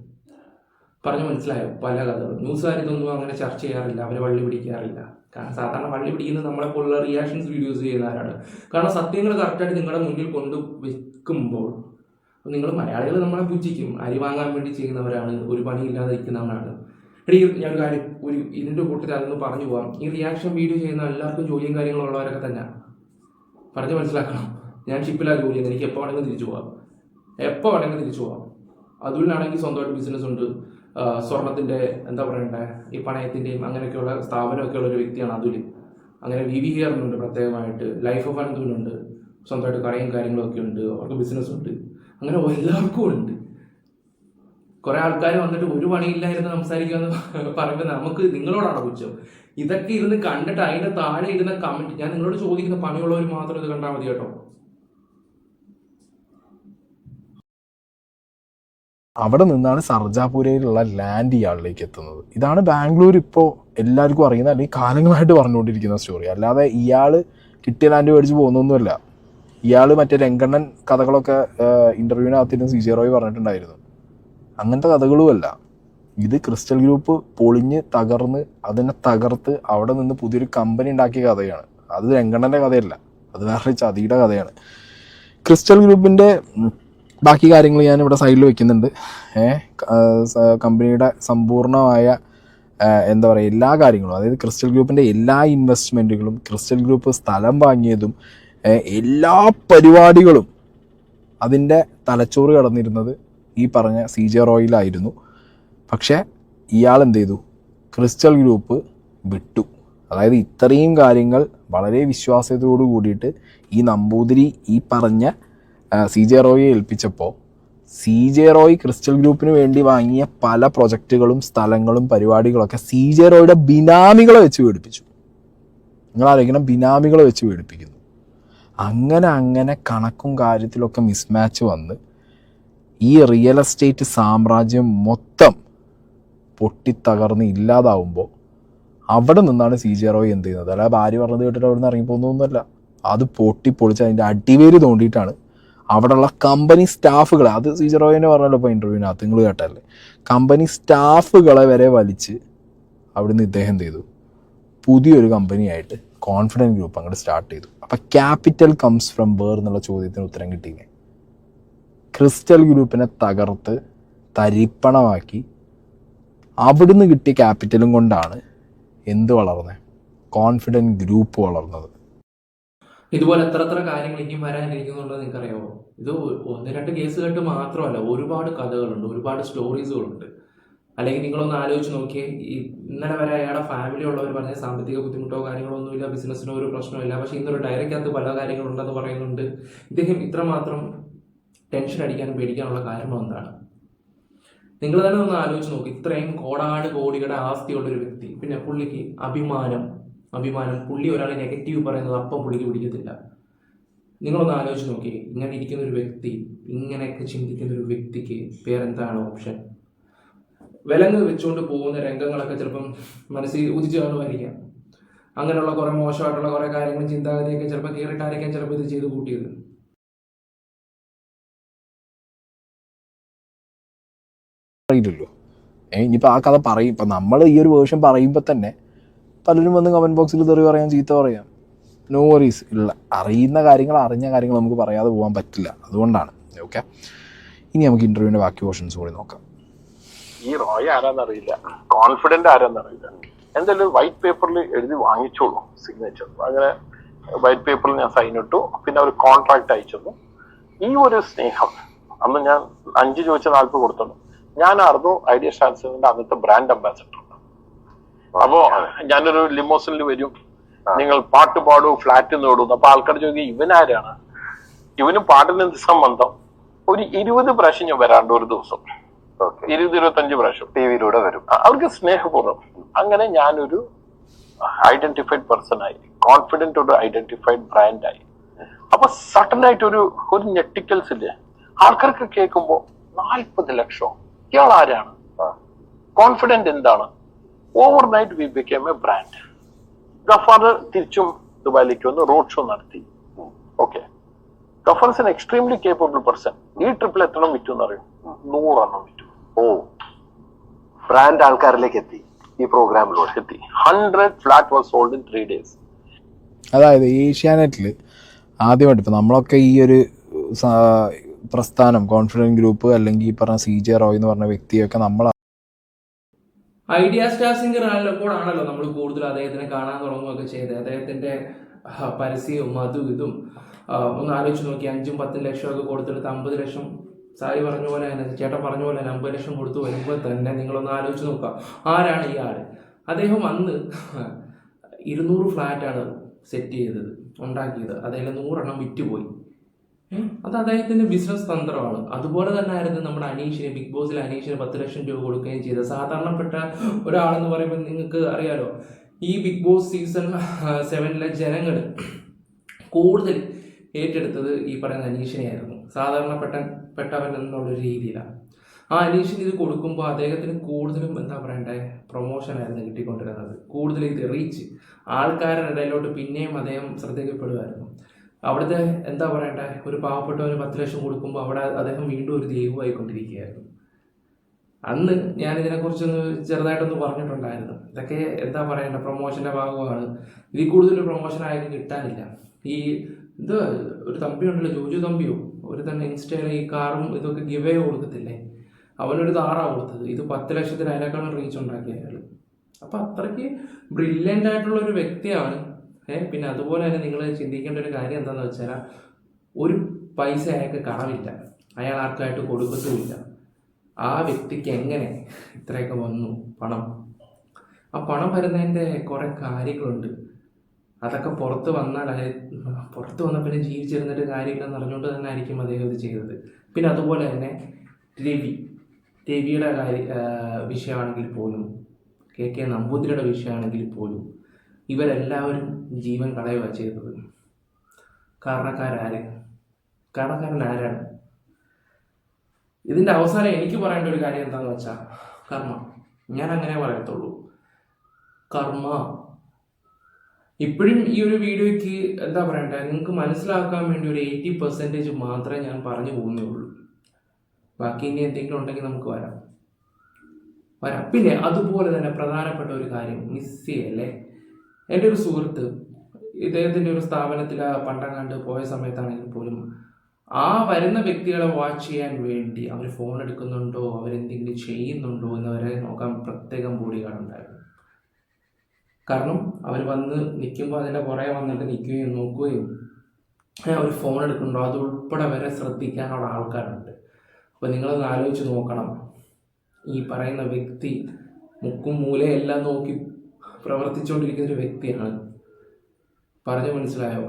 പറഞ്ഞു മനസ്സിലായോ? പല കഥകളും. ന്യൂസുകാർ ഇതൊന്നും അങ്ങനെ ചർച്ച ചെയ്യാറില്ല, അവർ വള്ളി പിടിക്കാറില്ല. കാരണം സാധാരണ വള്ളി പിടിക്കുന്നത് നമ്മളെപ്പോലുള്ള റിയാക്ഷൻസ് വീഡിയോസ് ചെയ്യുന്നവരാണ്. കാരണം സത്യങ്ങൾ കറക്റ്റായിട്ട് നിങ്ങളുടെ മുന്നിൽ കൊണ്ട് വെക്കുമ്പോൾ നിങ്ങൾ മലയാളികൾ നമ്മളെ പുച്ഛിക്കും. അരി വാങ്ങാൻ വേണ്ടി ചെയ്യുന്നവരാണ്, ഒരു പണിയില്ലാതെ ഇരിക്കുന്നവരാണ്. ഞാൻ കാര്യം ഇതിൻ്റെ കൂട്ടത്തിൽ അതൊന്ന് പറഞ്ഞു പോകാം. ഈ റിയാക്ഷൻ വീഡിയോ ചെയ്യുന്ന എല്ലാവർക്കും ജോലിയും കാര്യങ്ങളും ഉള്ളവരൊക്കെ തന്നെ പറഞ്ഞ് മനസ്സിലാക്കണം. ഞാൻ ഷിപ്പിലാണ് ജോലി ചെയ്യുന്നത്, എനിക്ക് എപ്പോൾ വേണമെങ്കിലും തിരിച്ചു പോകാം. അതുകൊണ്ടാണെങ്കിൽ സ്വന്തമായിട്ട് ബിസിനസ് ഉണ്ട്, സ്വർണത്തിൻ്റെ എന്താ പറയണ്ടേ, ഈ പണയത്തിൻ്റെയും അങ്ങനെയൊക്കെയുള്ള സ്ഥാപനമൊക്കെ ഉള്ള ഒരു വ്യക്തിയാണ് അതുൽ. അങ്ങനെ VVR ഉണ്ട്, പ്രത്യേകമായിട്ട് ലൈഫ് ഓഫ് അനന്തുവിനുണ്ട്, സ്വന്തമായിട്ട് കടയും കാര്യങ്ങളൊക്കെ ഉണ്ട്, അവർക്ക് ബിസിനസ് ഉണ്ട്. അങ്ങനെ എല്ലാവർക്കും ഉണ്ട്. കുറെ ആൾക്കാർ വന്നിട്ട് ഒരു പണിയില്ലായിരുന്നു സംസാരിക്കാന്ന് പറയുമ്പോൾ നമുക്ക് നിങ്ങളോടാണ് പുച്ഛം. ഇതൊക്കെ ഇരുന്ന് കണ്ടിട്ട് അതിന്റെ താഴെ ഇരുന്ന കമന്റ്, ഞാൻ നിങ്ങളോട് ചോദിക്കുന്ന പണിയുള്ളവർ മാത്രം ഇത് കണ്ടാൽ മതി കേട്ടോ. അവിടെ നിന്നാണ് സർജാപുരയിലുള്ള ലാൻഡ് ഇയാളിലേക്ക് എത്തുന്നത്. ഇതാണ് ബാംഗ്ലൂർ ഇപ്പോൾ എല്ലാവർക്കും അറിയുന്ന, അല്ലെങ്കിൽ കാലങ്ങളായിട്ട് പറഞ്ഞുകൊണ്ടിരിക്കുന്ന സ്റ്റോറി. അല്ലാതെ ഇയാൾ കിട്ടിയ ലാൻഡ് മേടിച്ച് പോകുന്നൊന്നുമല്ല. ഇയാൾ മറ്റേ രംഗണ്ണൻ കഥകളൊക്കെ ഇൻ്റർവ്യൂവിനകത്തിരുന്ന് CJ റോയ് പറഞ്ഞിട്ടുണ്ടായിരുന്നു. അങ്ങനത്തെ കഥകളുമല്ല. ഇത് ക്രിസ്റ്റൽ ഗ്രൂപ്പ് പൊളിഞ്ഞ് തകർന്ന് അതിനെ തകർത്ത് അവിടെ നിന്ന് പുതിയൊരു കമ്പനി ഉണ്ടാക്കിയ കഥയാണ്. അത് രംഗണ്ണൻ്റെ കഥയല്ല, അത് വേറെ ചതിയുടെ കഥയാണ്. ക്രിസ്റ്റൽ ഗ്രൂപ്പിൻ്റെ ബാക്കി കാര്യങ്ങൾ ഞാൻ ഇവിടെ സൈഡിൽ വെക്കുന്നുണ്ട്. കമ്പനിയുടെ സമ്പൂർണ്ണമായ എന്താ പറയുക എല്ലാ കാര്യങ്ങളും, അതായത് ക്രിസ്റ്റൽ ഗ്രൂപ്പിൻ്റെ എല്ലാ ഇൻവെസ്റ്റ്മെൻറ്റുകളും, ക്രിസ്റ്റൽ ഗ്രൂപ്പ് സ്ഥലം വാങ്ങിയതും എല്ലാ പരിപാടികളും അതിൻ്റെ തലച്ചോറ് കടന്നിരുന്നത് ഈ പറഞ്ഞ CJ റോയിലായിരുന്നു. പക്ഷേ ഇയാൾ എന്ത് ചെയ്തു? ക്രിസ്റ്റൽ ഗ്രൂപ്പ് വിട്ടു. അതായത് ഇത്രയും കാര്യങ്ങൾ വളരെ വിശ്വാസ്യതയോട് കൂടിയിട്ട് ഈ നമ്പൂതിരി ഈ പറഞ്ഞ CJ റോയെ ഏൽപ്പിച്ചപ്പോൾ CJ റോയ് ക്രിസ്റ്റൽ ഗ്രൂപ്പിന് വേണ്ടി വാങ്ങിയ പല പ്രൊജക്റ്റുകളും സ്ഥലങ്ങളും പരിപാടികളൊക്കെ CJ റോയുടെ ബിനാമികളെ വെച്ച് പീഡിപ്പിച്ചു. നിങ്ങൾ ആലോചിക്കണം, ബിനാമികളെ വെച്ച് പീഡിപ്പിക്കുന്നു. അങ്ങനെ കണക്കും കാര്യത്തിലൊക്കെ മിസ്മാച്ച് വന്ന് ഈ റിയൽ എസ്റ്റേറ്റ് സാമ്രാജ്യം മൊത്തം പൊട്ടിത്തകർന്ന് ഇല്ലാതാവുമ്പോൾ അവിടെ നിന്നാണ് CJ റോയ് എന്ത് ചെയ്യുന്നത്? അല്ല ഭാര്യ പറഞ്ഞത് കേട്ടിട്ട് അവിടെ നിന്ന് ഇറങ്ങിപ്പോകുന്നൊന്നുമല്ല. അത് പൊട്ടിപ്പൊളിച്ച് അതിൻ്റെ അടിവേര് തോണ്ടിയിട്ടാണ് അവിടെയുള്ള കമ്പനി സ്റ്റാഫുകളെ, അത് CJ റോയിനെ പറഞ്ഞല്ലോ ഇപ്പോൾ ഇൻ്റർവ്യൂവിനകത്ത് നിങ്ങൾ കേട്ടല്ലേ, കമ്പനി സ്റ്റാഫുകളെ വരെ വലിച്ച് അവിടുന്ന് ഇദ്ദേഹം എന്ത് ചെയ്തു? പുതിയൊരു കമ്പനിയായിട്ട് കോൺഫിഡൻറ്റ് ഗ്രൂപ്പ് അങ്ങോട്ട് സ്റ്റാർട്ട് ചെയ്തു. അപ്പം ക്യാപിറ്റൽ കംസ് ഫ്രം വേർ എന്നുള്ള ചോദ്യത്തിന് ഉത്തരം കിട്ടിയില്ലേ? ക്രിസ്റ്റൽ ഗ്രൂപ്പിനെ തകർത്ത് തരിപ്പണമാക്കി അവിടുന്ന് കിട്ടിയ ക്യാപിറ്റലും കൊണ്ടാണ് എന്ത് വളർന്നത്? കോൺഫിഡൻറ്റ് ഗ്രൂപ്പ് വളർന്നത്. ഇതുപോലെ എത്ര കാര്യങ്ങൾ ഇനിയും വരാനിരിക്കുന്നുള്ളത് നിങ്ങൾക്കറിയാമോ? ഇത് 1-2 കേസ് കേട്ട് മാത്രമല്ല, ഒരുപാട് കഥകളുണ്ട്, ഒരുപാട് സ്റ്റോറീസുകളുണ്ട്. അല്ലെങ്കിൽ നിങ്ങളൊന്ന് ആലോചിച്ച് നോക്കിയേ, ഇന്നലെ വരെ അയാളുടെ ഫാമിലി ഉള്ളവർ പറഞ്ഞ സാമ്പത്തിക ബുദ്ധിമുട്ടോ കാര്യങ്ങളോ ഒന്നുമില്ല, ബിസിനസ്സിനോ ഒരു പ്രശ്നമില്ല. പക്ഷേ ഇന്നൊരു ഡയറിക്കകത്ത് പല കാര്യങ്ങളുണ്ടെന്ന് പറയുന്നുണ്ട്. ഇദ്ദേഹം ഇത്രമാത്രം ടെൻഷൻ അടിക്കാനും പേടിക്കാനുള്ള കാരണം എന്താണ്? നിങ്ങൾ തന്നെ ഒന്ന് ആലോചിച്ച് നോക്ക്. ഇത്രയും കോടിയുടെ ആസ്തിയുള്ളൊരു വ്യക്തി, പിന്നെ പുള്ളിക്ക് അഭിമാനം, പുള്ളി ഒരാളെ നെഗറ്റീവ് പറയുന്നത് അപ്പം പുള്ളിക്ക് പിടിക്കത്തില്ല. നിങ്ങളൊന്ന് ആലോചിച്ച് നോക്കി, ഇങ്ങനെ ഇരിക്കുന്ന ഒരു വ്യക്തി, ഇങ്ങനെയൊക്കെ ചിന്തിക്കുന്ന ഒരു വ്യക്തിക്ക് വേറെന്താണ് ഓപ്ഷൻ? വിലങ്ങ് വെച്ചുകൊണ്ട് പോകുന്ന രംഗങ്ങളൊക്കെ ചിലപ്പം മനസ്സിൽ ഉദിച്ചു കാണുമായിരിക്കാം. അങ്ങനെയുള്ള കുറെ മോശമായിട്ടുള്ള കുറെ കാര്യങ്ങളും ചിന്താഗതിയൊക്കെ ചിലപ്പോൾ കയറിയിട്ടായിരിക്കാം ചിലപ്പോൾ ഇത് ചെയ്ത് കൂട്ടിയത്. അറിയില്ലല്ലോ. ഇനിയിപ്പോൾ ആ കഥ പറയും, ഇപ്പം നമ്മൾ ഈ ഒരു വേർഷൻ പറയുമ്പോൾ തന്നെ പലരും വന്ന് കമൻറ്റ് ബോക്സിൽ തെറി പറയാം, ചീത്ത പറയാം. No worries. അറിയുന്ന കാര്യങ്ങൾ, അറിഞ്ഞ കാര്യങ്ങൾ നമുക്ക് പറയാതെ പോകാൻ പറ്റില്ല. അതുകൊണ്ടാണ്. ഓക്കെ, ഇനി നമുക്ക് ഇൻ്റർവ്യൂവിൻ്റെ ബാക്കി പോർഷൻസ് കൂടി നോക്കാം. ഈ റോയ് ആരാന്നറിയില്ല, കോൺഫിഡന്റ് ആരാന്നറിയില്ല. എന്തായാലും വൈറ്റ് പേപ്പറിൽ എഴുതി വാങ്ങിച്ചോളൂ സിഗ്നേച്ചർ. അങ്ങനെ വൈറ്റ് പേപ്പറിൽ ഞാൻ സൈൻ ഇട്ടു. പിന്നെ അവർ കോൺട്രാക്ട് അയച്ചു. ഈ ഒരു സ്നേഹം അന്ന് ഞാൻ 5 ചോദിച്ച 40 കൊടുത്തുള്ളൂ. ഞാനായിരുന്നു ഐഡിയ സ്റ്റാൻസിന്റെ അന്നത്തെ ബ്രാൻഡ് അംബാസിഡർ. അപ്പോ ഞാനൊരു ലിമോസിനിൽ വരും, നിങ്ങൾ പാട്ട് പാടൂ, ഫ്ലാറ്റ് നേടുന്നു. അപ്പൊ ആൾക്കാർ ചോദിക്കും ഇവനാരാണ്, ഇവന് പാട്ടിന് എന്ത് സംബന്ധം? ഒരു 20 പ്രാവശ്യം ഞാൻ വരാണ്ട് ഒരു ദിവസം, 20-25 പ്രാവശ്യം ടി വിയിലൂടെ വരും. അവർക്ക് സ്നേഹപൂർവ്വം. അങ്ങനെ ഞാനൊരു ഐഡന്റിഫൈഡ് പേഴ്സൺ ആയി, കോൺഫിഡന്റ് ഒരു ഐഡന്റിഫൈഡ് ബ്രാൻഡായി. അപ്പൊ സഡൻ ആയിട്ട് ഒരു ഞെട്ടിക്കൽസ് ഇല്ലേ ആൾക്കാർക്ക് കേൾക്കുമ്പോ, 40 ലക്ഷം, ഇയാൾ ആരാണ്, കോൺഫിഡന്റ് എന്താണ്? Overnight we became a brand. Gaffar തിരിച്ചും ദുബായിലേക്ക് വന്ന് റോഡ് ഷോ നടത്തി. Okay, Gaffar is an extremely capable person. ഈ ട്രിപ്പിൽ എത്ര വിറ്റു എന്ന് അറിയും? 100 എണ്ണം വിറ്റു. ബ്രാൻഡ് ആൾക്കാരിലേക്ക് എത്തി, ഈ പ്രോഗ്രാമിലൂടെ എത്തി. 100 flat was sold in 3 days. അതായത് ഏഷ്യാനെറ്റിൽ ആദ്യമായിട്ട് ഇപ്പം നമ്മളൊക്കെ ഈ ഒരു പ്രസ്ഥാനം, കോൺഫിഡൻറ്റ് ഗ്രൂപ്പ് അല്ലെങ്കിൽ ഈ പറഞ്ഞ CJ റോയ് എന്ന് പറഞ്ഞ വ്യക്തിയൊക്കെ നമ്മൾ ഐഡിയ സ്റ്റാർ സിംഗർ ആണല്ലോ നമ്മൾ കൂടുതൽ അദ്ദേഹത്തിനെ കാണാൻ തുടങ്ങുകയൊക്കെ ചെയ്തത്. അദ്ദേഹത്തിന്റെ പരസ്യവും അതും ഇതും ഒന്ന് ആലോചിച്ച് നോക്കി. 5-10 ലക്ഷമൊക്കെ കൊടുത്തെടുത്ത് 50 ലക്ഷം, സായി പറഞ്ഞ പോലെ തന്നെ, ചേട്ടൻ പറഞ്ഞ പോലെ തന്നെ 50 ലക്ഷം കൊടുത്തു വരുമ്പോൾ തന്നെ നിങ്ങളൊന്ന് ആലോചിച്ച് നോക്കുക, ആരാണ് ഈ ആള്? അദ്ദേഹം അന്ന് 200 ഫ്ലാറ്റാണ് സെറ്റ് ചെയ്തത്, ഉണ്ടാക്കിയത്. അതിൽ 100 എണ്ണം വിറ്റുപോയി. അത് അദ്ദേഹത്തിന്റെ ബിസിനസ് തന്ത്രമാണ്. അതുപോലെ തന്നെ ആയിരുന്നു നമ്മുടെ അനീഷിന്, ബിഗ് ബോസിൽ അനീഷിന് 10 ലക്ഷം രൂപ കൊടുക്കുകയും ചെയ്തത്. സാധാരണപ്പെട്ട ഒരാളെന്ന് പറയുമ്പോൾ നിങ്ങൾക്ക് അറിയാലോ, ഈ ബിഗ് ബോസ് സീസൺ 7 ജനങ്ങൾ കൂടുതൽ ഏറ്റെടുത്തത് ഈ പറയുന്ന അനീഷിനെയായിരുന്നു, സാധാരണപ്പെട്ടവൻ എന്നുള്ളൊരു രീതിയിലാണ്. ആ അനീഷിന് ഇത് കൊടുക്കുമ്പോൾ അദ്ദേഹത്തിന് കൂടുതലും എന്താ പറയണ്ടേ, പ്രൊമോഷനായിരുന്നു കിട്ടിക്കൊണ്ടിരുന്നത്. കൂടുതൽ ഇത് റീച്ച്, ആൾക്കാരുടെ ഇടയിലോട്ട് പിന്നെയും അദ്ദേഹം ശ്രദ്ധിക്കപ്പെടുമായിരുന്നു. അവിടുത്തെ എന്താ പറയണ്ടേ, ഒരു പാവപ്പെട്ടവന് 10 ലക്ഷം കൊടുക്കുമ്പോൾ അവിടെ അദ്ദേഹം വീണ്ടും ഒരു ദൈവമായിക്കൊണ്ടിരിക്കുകയായിരുന്നു. അന്ന് ഞാനിതിനെക്കുറിച്ചൊന്ന് ചെറുതായിട്ടൊന്ന് പറഞ്ഞിട്ടുണ്ടായിരുന്നു. ഇതൊക്കെ എന്താ പറയണ്ട, പ്രൊമോഷൻ്റെ ഭാഗമാണ്. ഇതിൽ കൂടുതൽ പ്രൊമോഷൻ ആയാലും കിട്ടാനില്ല. ഈ ഇത് ഒരു തമ്പിയുണ്ടല്ലോ, ജോജു തമ്പിയോ, ഒരു തന്നെ ഇൻസ്റ്റയിൽ ഈ കാറും ഇതൊക്കെ ഗിവേ കൊടുക്കത്തില്ലേ, അവനൊരു താറാണ് കൊടുത്തത്. ഇത് 10 ലക്ഷത്തിന് അതിനേക്കാളും റീച്ച് ഉണ്ടാക്കിയ അയാൾ. അപ്പം അത്രയ്ക്ക് ബ്രില്യൻ്റ് ആയിട്ടുള്ള ഒരു വ്യക്തിയാണ്. പിന്നെ അതുപോലെ തന്നെ നിങ്ങൾ ചിന്തിക്കേണ്ട ഒരു കാര്യം എന്താണെന്ന് വെച്ചാൽ, ഒരു പൈസ അയാൾക്ക് കടമില്ല, അയാൾ ആർക്കായിട്ട് കൊടുക്കത്തുമില്ല. ആ വ്യക്തിക്ക് എങ്ങനെ ഇത്രയൊക്കെ വന്നു പണം? ആ പണം വരുന്നതിൻ്റെ കുറേ കാര്യങ്ങളുണ്ട്. അതൊക്കെ പുറത്ത് വന്ന പിന്നെ ജീവിച്ചിരുന്നിട്ട് കാര്യമില്ലെന്ന് അറിഞ്ഞുകൊണ്ട് തന്നെ ആയിരിക്കും അദ്ദേഹം ഇത് ചെയ്തത്. പിന്നെ അതുപോലെ തന്നെ രവിയുടെ വിഷയമാണെങ്കിൽ പോലും, KK നമ്പൂതിരിയുടെ വിഷയമാണെങ്കിൽ പോലും, ഇവരെല്ലാവരും ജീവൻ കളയുക ചെയ്തത്. കാരണക്കാരൻ ആരാണ്? ഇതിൻ്റെ അവസാനം എനിക്ക് പറയേണ്ട ഒരു കാര്യം എന്താണെന്ന് വെച്ചാൽ, കർമ്മ. ഞാൻ അങ്ങനെ പറയത്തുള്ളൂ, കർമ്മ. ഇപ്പോഴും ഈ ഒരു വീഡിയോയ്ക്ക് എന്താ പറയണ്ടേ, നിങ്ങൾക്ക് മനസ്സിലാക്കാൻ വേണ്ടി ഒരു 80% മാത്രമേ ഞാൻ പറഞ്ഞു പോകുന്നുള്ളൂ. ബാക്കി ഇനി എന്തെങ്കിലും ഉണ്ടെങ്കിൽ നമുക്ക് വരാം. പിന്നെ അതുപോലെ തന്നെ പ്രധാനപ്പെട്ട ഒരു കാര്യം മിസ് ചെയ്യല്ലേ. എൻ്റെ ഒരു സുഹൃത്ത് ഇദ്ദേഹത്തിൻ്റെ ഒരു സ്ഥാപനത്തിൽ പണ്ടങ്ങാണ്ട് പോയ സമയത്താണെങ്കിൽ പോലും ആ വരുന്ന വ്യക്തികളെ വാച്ച് ചെയ്യാൻ വേണ്ടി അവർ ഫോൺ എടുക്കുന്നുണ്ടോ, അവരെന്തെങ്കിലും ചെയ്യുന്നുണ്ടോ എന്നവരെ നോക്കാൻ പ്രത്യേകം ബോഡി ഗാർഡ് ഉണ്ടായിരുന്നു. കാരണം അവർ വന്ന് നിൽക്കുമ്പോൾ അതിൻ്റെ പുറകെ വന്നിട്ട് നിൽക്കുകയും നോക്കുകയും അവർ ഫോൺ എടുക്കുന്നുണ്ടോ അതുൾപ്പെടെ വരെ ശ്രദ്ധിക്കാനുള്ള ആൾക്കാരുണ്ട്. അപ്പോൾ നിങ്ങളൊന്ന് ആലോചിച്ച് നോക്കണം, ഈ പറയുന്ന വ്യക്തി മുക്കും മൂലയെല്ലാം നോക്കി പ്രവർത്തിച്ചുകൊണ്ടിരിക്കുന്ന ഒരു വ്യക്തിയാണ്. പറഞ്ഞു മനസ്സിലായോ?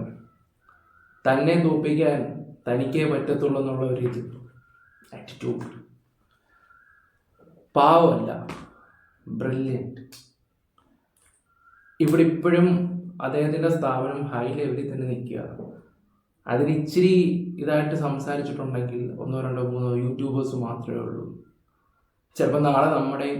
തന്നെ തോൽപ്പിക്കാൻ തനിക്കേ പറ്റത്തുള്ളൂ എന്നുള്ള ഒരു ആറ്റിറ്റ്യൂഡ്. പാവമല്ല, ബ്രില്യൻറ്റ്. ഇവിടെ ഇപ്പോഴും അദ്ദേഹത്തിൻ്റെ സ്ഥാപനം ഹൈ ലെവലിൽ തന്നെ നിൽക്കുക. അതിന് ഇച്ചിരി ഇതായിട്ട് സംസാരിച്ചിട്ടുണ്ടെങ്കിൽ 1, 2, 3 യൂട്യൂബേഴ്സ് മാത്രമേ ഉള്ളൂ. ചിലപ്പോൾ നാളെ നമ്മുടെയും